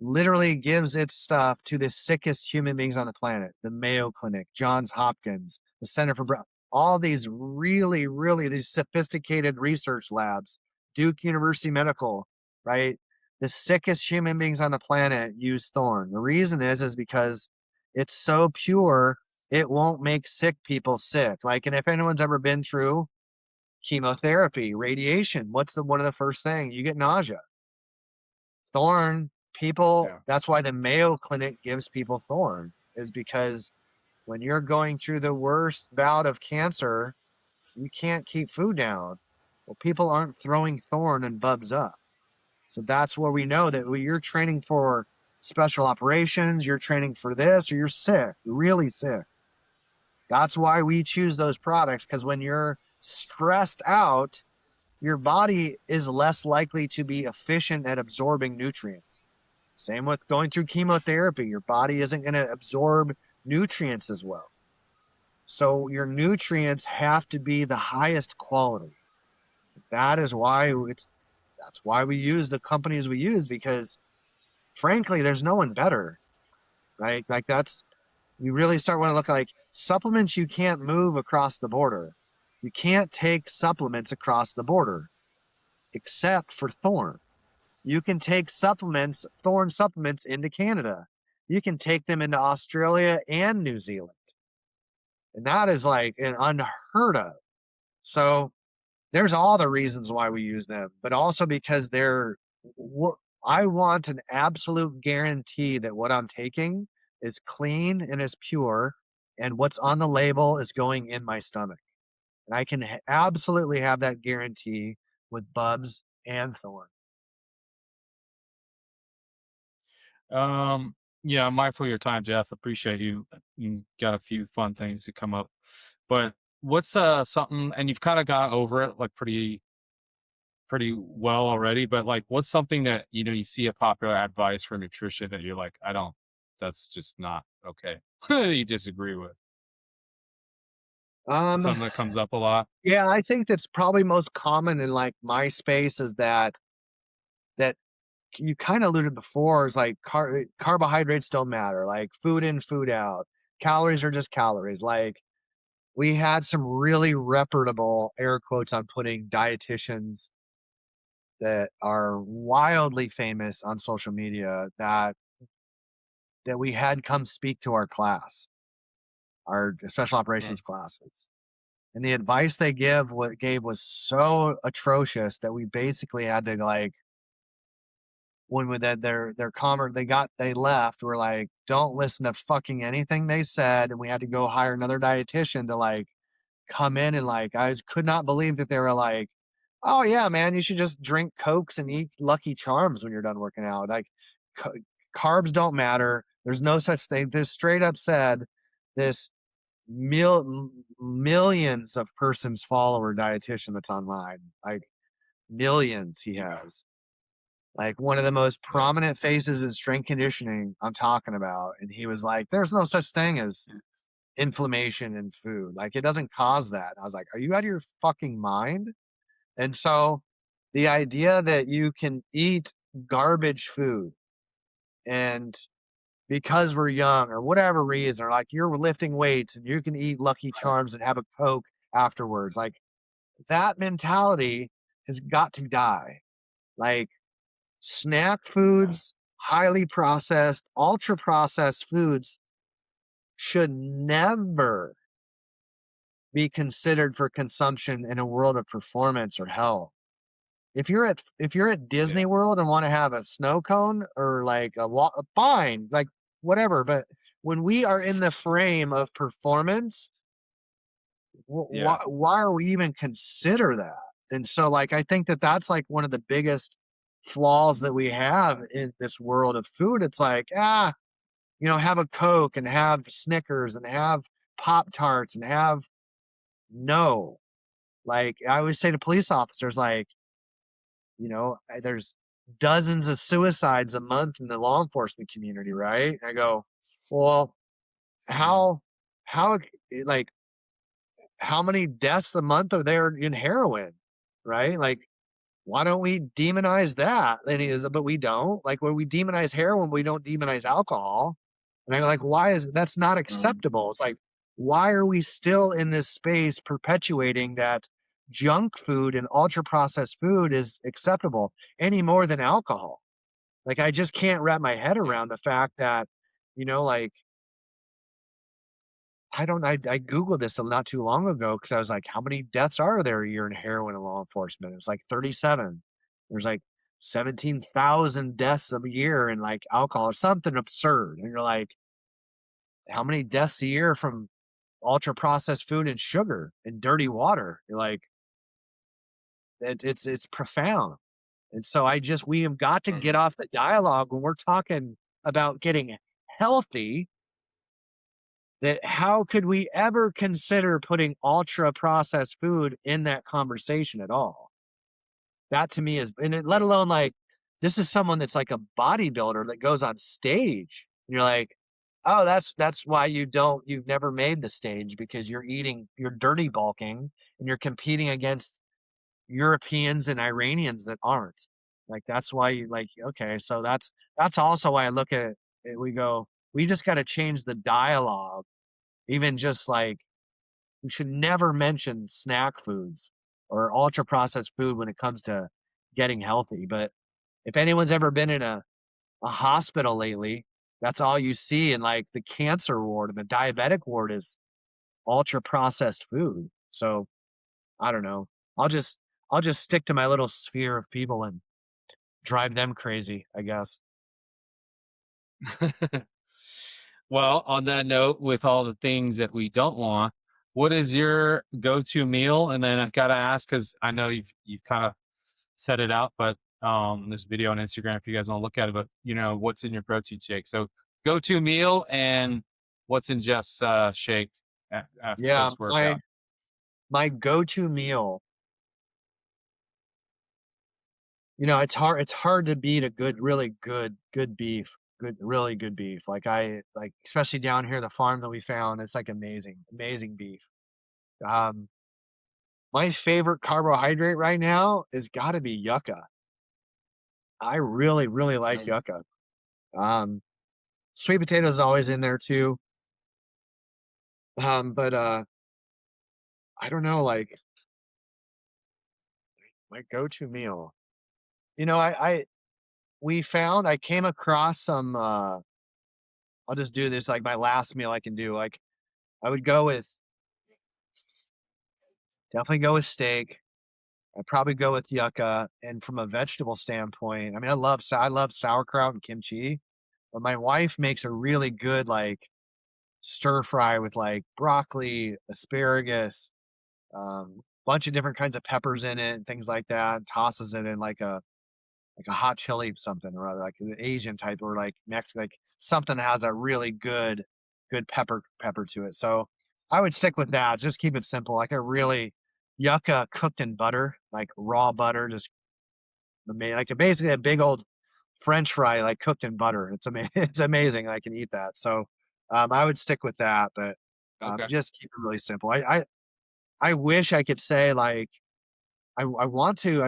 [SPEAKER 3] literally gives its stuff to the sickest human beings on the planet, the Mayo Clinic, Johns Hopkins, the Center for all these really, really these sophisticated research labs, Duke University Medical, right? The sickest human beings on the planet use Thorne. The reason is because it's so pure, it won't make sick people sick. Like, and if anyone's ever been through chemotherapy, radiation. What's one of the first thing? You get nausea. Thorn, people,
[SPEAKER 2] Yeah.
[SPEAKER 3] that's why the Mayo Clinic gives people thorn, is because when you're going through the worst bout of cancer, you can't keep food down. Well, people aren't throwing thorn and bubs up. So that's where we know that when you're training for special operations, you're training for this, or you're sick, really sick. That's why we choose those products, because when you're stressed out, your body is less likely to be efficient at absorbing nutrients. Same with going through chemotherapy. Your body isn't going to absorb nutrients as well. So your nutrients have to be the highest quality. That is why that's why we use the companies we use, because frankly, there's no one better, right? Like you really start want to look like supplements you can't move across the border. You can't take supplements across the border except for thorn. You can take thorn supplements into Canada. You can take them into Australia and New Zealand. And that is like an unheard of. So there's all the reasons why we use them, but also because I want an absolute guarantee that what I'm taking is clean and is pure, and what's on the label is going in my stomach. And I can absolutely have that guarantee with Bubs and Thorn.
[SPEAKER 2] Yeah, I'm mindful of your time, Jeff. Appreciate you. You got a few fun things to come up. But what's something, and you've kind of got over it like pretty well already, but like what's something that you see a popular advice for nutrition that you're like, I don't, that's just not okay. You disagree with.
[SPEAKER 3] Um,
[SPEAKER 2] Something that comes up a lot.
[SPEAKER 3] yeah, I think that's probably most common in like my space is that you kind of alluded before is like carbohydrates don't matter, like food in, food out. Calories are just calories. Like we had some really reputable air quotes on putting dietitians that are wildly famous on social media that we had come speak to our class, our special
[SPEAKER 2] Mm.
[SPEAKER 3] operations classes. And the advice they gave was so atrocious that we basically had to like when we that their convert they left, we're like, don't listen to fucking anything they said. And we had to go hire another dietitian to like come in and like could not believe that they were like, oh yeah, man, you should just drink Cokes and eat Lucky Charms when you're done working out. Like ca- carbs don't matter. There's no such thing. This straight up said this millions of persons follower dietitian that's online, like millions he
[SPEAKER 2] Yeah.
[SPEAKER 3] has. Like one of the most
[SPEAKER 2] Yeah.
[SPEAKER 3] prominent faces in strength conditioning I'm talking about. And he was like, there's no such thing as inflammation in food. Like it doesn't cause that. I was like, are you out of your fucking mind? And so the idea that you can eat garbage food and because we're young or whatever reason, or like you're lifting weights and you can eat Lucky Charms and have a Coke afterwards, like that mentality has got to die. Like snack foods, highly processed, ultra processed foods should never be considered for consumption in a world of performance or health. If you're at Disney
[SPEAKER 2] Yeah.
[SPEAKER 3] World and want to have a snow cone or like fine, like whatever, but when we are in the frame of performance,
[SPEAKER 2] Yeah.
[SPEAKER 3] why are we even consider that? And so like I think that that's like one of the biggest flaws that we have in this world of food. It's like, have a Coke and have Snickers and have Pop Tarts and have no. Like I always say to police officers, like, there's dozens of suicides a month in the law enforcement community, right? I go, well,
[SPEAKER 2] Mm.
[SPEAKER 3] how like how many deaths a month are there in heroin, right? Like why don't we demonize that? And he is, but we don't. Like when we demonize heroin, we don't demonize alcohol. And I'm like, why is that's not acceptable? It's like, why are we still in this space perpetuating that junk food and ultra processed food is acceptable any more than alcohol? Like I just can't wrap my head
[SPEAKER 2] Yeah.
[SPEAKER 3] around the fact that, like I Googled this not too long ago because I was like, how many deaths are there a year in heroin and law enforcement? It was like 37. There's like 17,000 deaths a year in like alcohol or something absurd. And you're like, how many deaths a year from ultra processed food and sugar and dirty water? You're like, it's profound. And so we have got to get off the dialogue when we're talking about getting healthy, that how could we ever consider putting ultra processed food in that conversation at all? That to me is, let alone like, this is someone that's like a bodybuilder that goes on stage. And you're like, oh, that's why you've never made the stage, because you're dirty bulking and you're competing against Europeans and Iranians that aren't. Like, that's why you like, okay, so that's also why I look at it, we go, we just got to change the dialogue. Even just like, we should never mention snack foods or ultra processed food when it comes to getting healthy. But if anyone's ever been in a hospital lately, that's all you see in like the cancer ward and the diabetic ward is ultra processed food. So I don't know. I'll just stick to my little sphere of people and drive them crazy, I guess.
[SPEAKER 2] Well, on that note, with all the things that we don't want, what is your go-to meal? And then I've got to ask, because I know you've kind of set it out, but there's a video on Instagram if you guys want to look at it. But what's in your protein shake? So go-to meal and what's in Jeff's shake after
[SPEAKER 3] Yeah,
[SPEAKER 2] post workout.
[SPEAKER 3] my go-to meal. It's hard to beat a really good beef, really good beef. Like, especially down here, the farm that we found, it's like amazing beef. Um, my favorite carbohydrate right now is got to be yucca. I really like yucca. Um, Sweet potatoes is always in there too. But I don't know, like, my go-to meal. You know, I came across some. I'll just do this like my last meal I can do. Like, I would definitely go with steak. I'd probably go with yucca. And from a vegetable standpoint, I mean, I love sauerkraut and kimchi, but my wife makes a really good like stir fry with like broccoli, asparagus, bunch of different kinds of peppers in it and things like that. And tosses it in like a hot chili something or other, like an Asian type or like Mexican, like something that has a really good pepper to it. So I would stick with that. Just keep it simple. Like, a really yucca cooked in butter, like raw butter, just like basically a big old French fry, like cooked in butter. It's amazing. It's amazing. I can eat that. So I would stick with that, but
[SPEAKER 2] Okay.
[SPEAKER 3] just keep it really simple. I wish I could say like, I've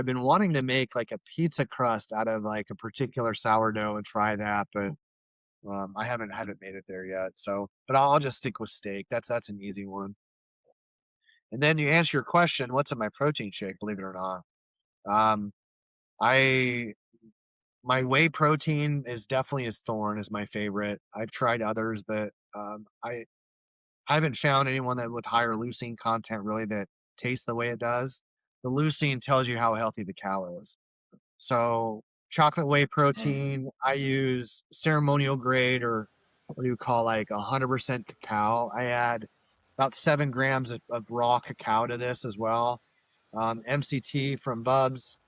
[SPEAKER 3] been wanting to make like a pizza crust out of like a particular sourdough and try that, but I haven't made it there yet. So, but I'll just stick with steak. That's an easy one. And then you answer your question, what's in my protein shake? Believe it or not, um, I my whey protein is definitely Thorn is my favorite. I've tried others, but I haven't found anyone that with higher leucine content really that tastes the way it does. The leucine tells you how healthy the cow is. So chocolate whey protein, I use ceremonial grade, or what do you call, like 100% cacao. I add about 7 grams of raw cacao to this as well. MCT from Bubs,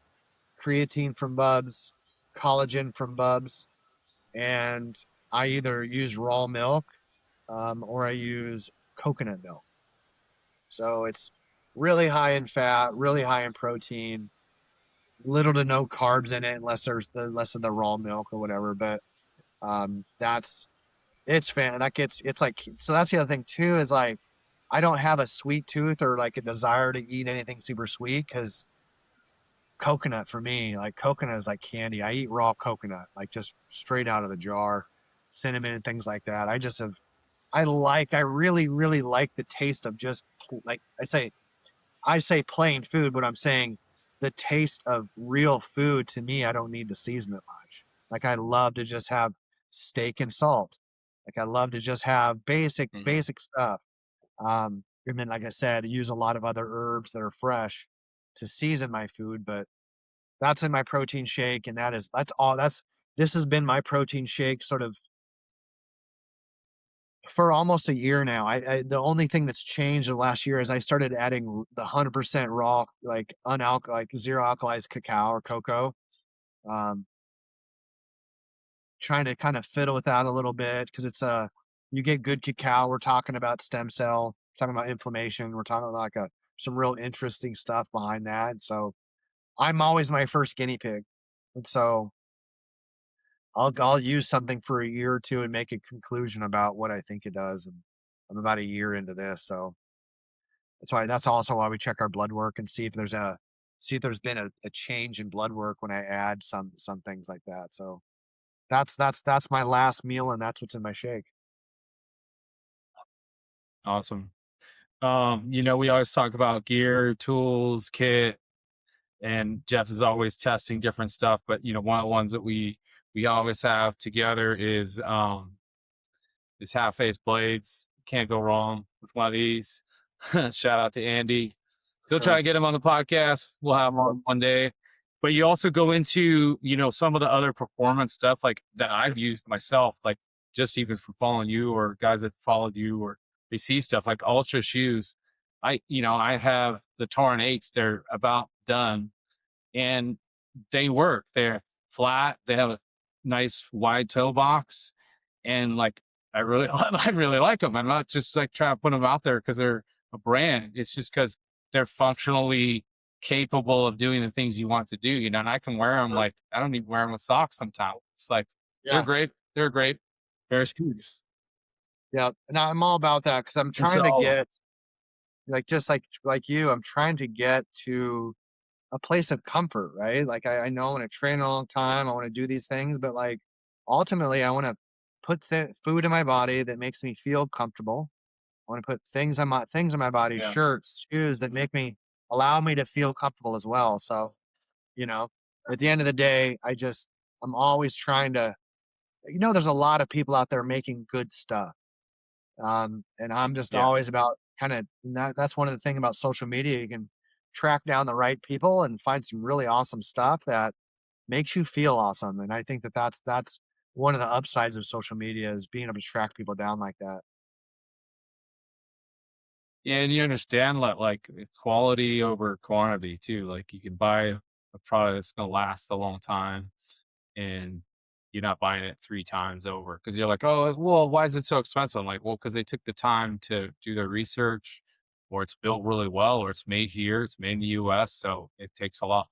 [SPEAKER 3] creatine from Bubs, collagen from Bubs, and I either use raw milk or I use coconut milk. So it's really high in fat, really high in protein, little to no carbs in it unless there's the less of the raw milk or whatever. But that's it's fan that gets it's like, so that's the other thing too, is like, I don't have a sweet tooth or like a desire to eat anything super sweet, because coconut for me, like coconut is like candy. I eat raw coconut, like just straight out of the jar, cinnamon and things like that. I really like the taste of just, like I say plain food, but I'm saying the taste of real food. To me, I don't need to season it much. Like, I love to just have steak and salt. Like, I love to just have basic stuff. And then, like I said, use a lot of other herbs that are fresh to season my food. But that's in my protein shake, and that's all. This has been my protein shake sort of for almost a year now. The only thing that's changed in the last year is I started adding the 100% raw, like like zero alkalized cacao or cocoa. Um, Trying to kind of fiddle with that a little bit because you get good cacao. We're talking about stem cell, talking about inflammation. We're talking about like some real interesting stuff behind that. And so I'm always my first guinea pig. And so I'll use something for a year or two and make a conclusion about what I think it does. And I'm about a year into this, so that's also why we check our blood work and see if there's been a change in blood work when I add some things like that. So that's my last meal, and that's what's in my shake.
[SPEAKER 2] Awesome. We always talk about gear, tools, kit, and Jeff is always testing different stuff. But one of the ones that we always have together is half face blades. Can't go wrong with one of these. Shout out to Andy.
[SPEAKER 3] For
[SPEAKER 2] Still trying
[SPEAKER 3] sure.
[SPEAKER 2] to get him on the podcast. We'll have him on one day. But you also go into, some of the other performance stuff like that I've used myself, like just even from following you or guys that followed you or they see stuff like Ultra shoes. I have the Torn 8s. They're about done and they work. They're flat. They have a nice wide toe box, and like I really, I really like them. I'm not just like trying to put them out there because they're a brand. It's just because they're functionally capable of doing the things you want to do. And I can wear them
[SPEAKER 3] Sure.
[SPEAKER 2] like I don't even wear them with socks sometimes. It's like they're
[SPEAKER 3] Yeah.
[SPEAKER 2] great. They're a great pair of shoes.
[SPEAKER 3] Yeah. And I'm all about that because I'm
[SPEAKER 2] And
[SPEAKER 3] trying to
[SPEAKER 2] so,
[SPEAKER 3] get like just like you, I'm trying to get to a place of comfort, right? Like I know I want to train a long time, I want to do these things, but like ultimately I want to put food in my body that makes me feel comfortable. I want to put things on my body,
[SPEAKER 2] yeah,
[SPEAKER 3] shirts, shoes that make me allow me to feel comfortable as well. So, you know, at the end of the day, I'm always trying to there's a lot of people out there making good stuff. And I'm just
[SPEAKER 2] yeah.
[SPEAKER 3] always about that's one of the things about social media. You can track down the right people and find some really awesome stuff that makes you feel awesome. And I think that's one of the upsides of social media is being able to track people down like that.
[SPEAKER 2] Yeah, and you understand like quality over quantity too. Like you can buy a product that's gonna last a long time and you're not buying it 3 times over because you're like, "Oh, well, why is it so expensive?" I'm like, "Well, because they took the time to do their research, or it's built really well, or it's made here, it's made in the US, so it takes a lot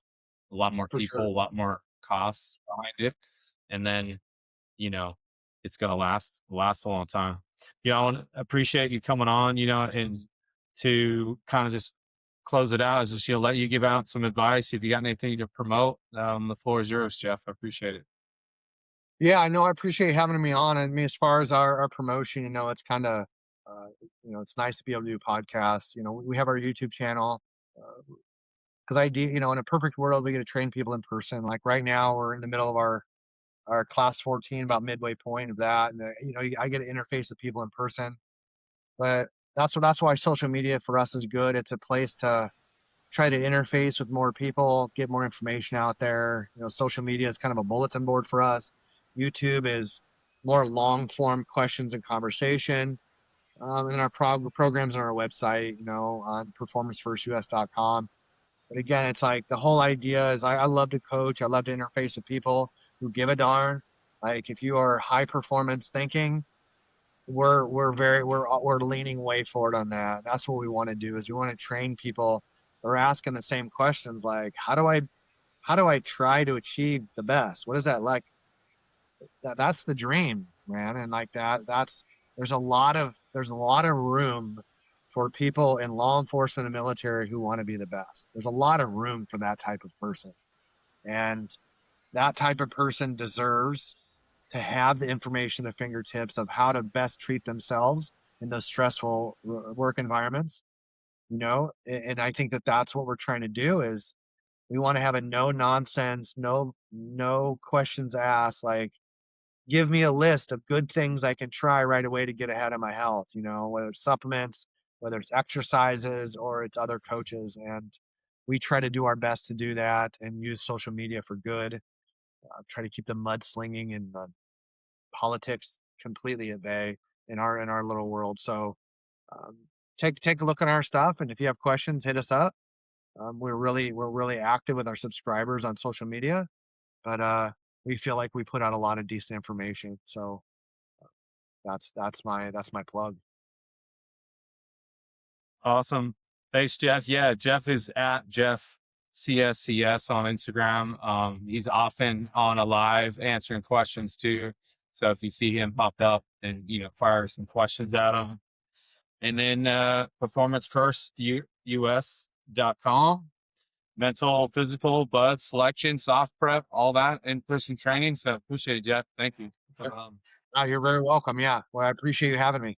[SPEAKER 2] more
[SPEAKER 3] For sure.
[SPEAKER 2] people, a lot more costs behind it, and then, you know, it's gonna last a long time." I wanna appreciate you coming on, and to kinda just close it out, is just, let you give out some advice. If you got anything to promote, the floor is yours, Jeff. I appreciate it.
[SPEAKER 3] Yeah, I know. I appreciate having me on. I mean, as far as our promotion, it's kind of, uh, it's nice to be able to do podcasts. We have our YouTube channel because I do, in a perfect world, we get to train people in person. Like right now, we're in the middle of our class 14, about midway point of that, and I get to interface with people in person. But that's why social media for us is good. It's a place to try to interface with more people, get more information out there. Social media is kind of a bulletin board for us. YouTube is more long form questions and conversation. And our programs on our website, on performancefirstus.com. But again, it's like the whole idea is I love to coach. I love to interface with people who give a darn. Like if you are high performance thinking, we're leaning way forward on that. That's what we want to do is we want to train people. They're asking the same questions like how do I try to achieve the best? What is that like? That's the dream, man. And like that's there's a lot of room for people in law enforcement and military who want to be the best. There's a lot of room for that type of person. And that type of person deserves to have the information at their fingertips of how to best treat themselves in those stressful work environments. And I think that that's what we're trying to do is we want to have a no nonsense, no questions asked, like give me a list of good things I can try right away to get ahead of my health, whether it's supplements, whether it's exercises or it's other coaches. And we try to do our best to do that and use social media for good. Try to keep the mudslinging and the politics completely at bay in our little world. So um, take a look at our stuff, and if you have questions, hit us up. We're really active with our subscribers on social media, but we feel like we put out a lot of decent information. So that's my plug.
[SPEAKER 2] Awesome. Thanks, Jeff. Yeah, Jeff is at Jeff CSCS on Instagram. He's often on a live answering questions too. So if you see him pop up, and fire some questions at him. And then performancefirst.us.com, mental, physical, bud selection, soft prep, all that in person training. So appreciate it, Jeff. Thank you.
[SPEAKER 3] You're very welcome. Yeah. Well, I appreciate you having me.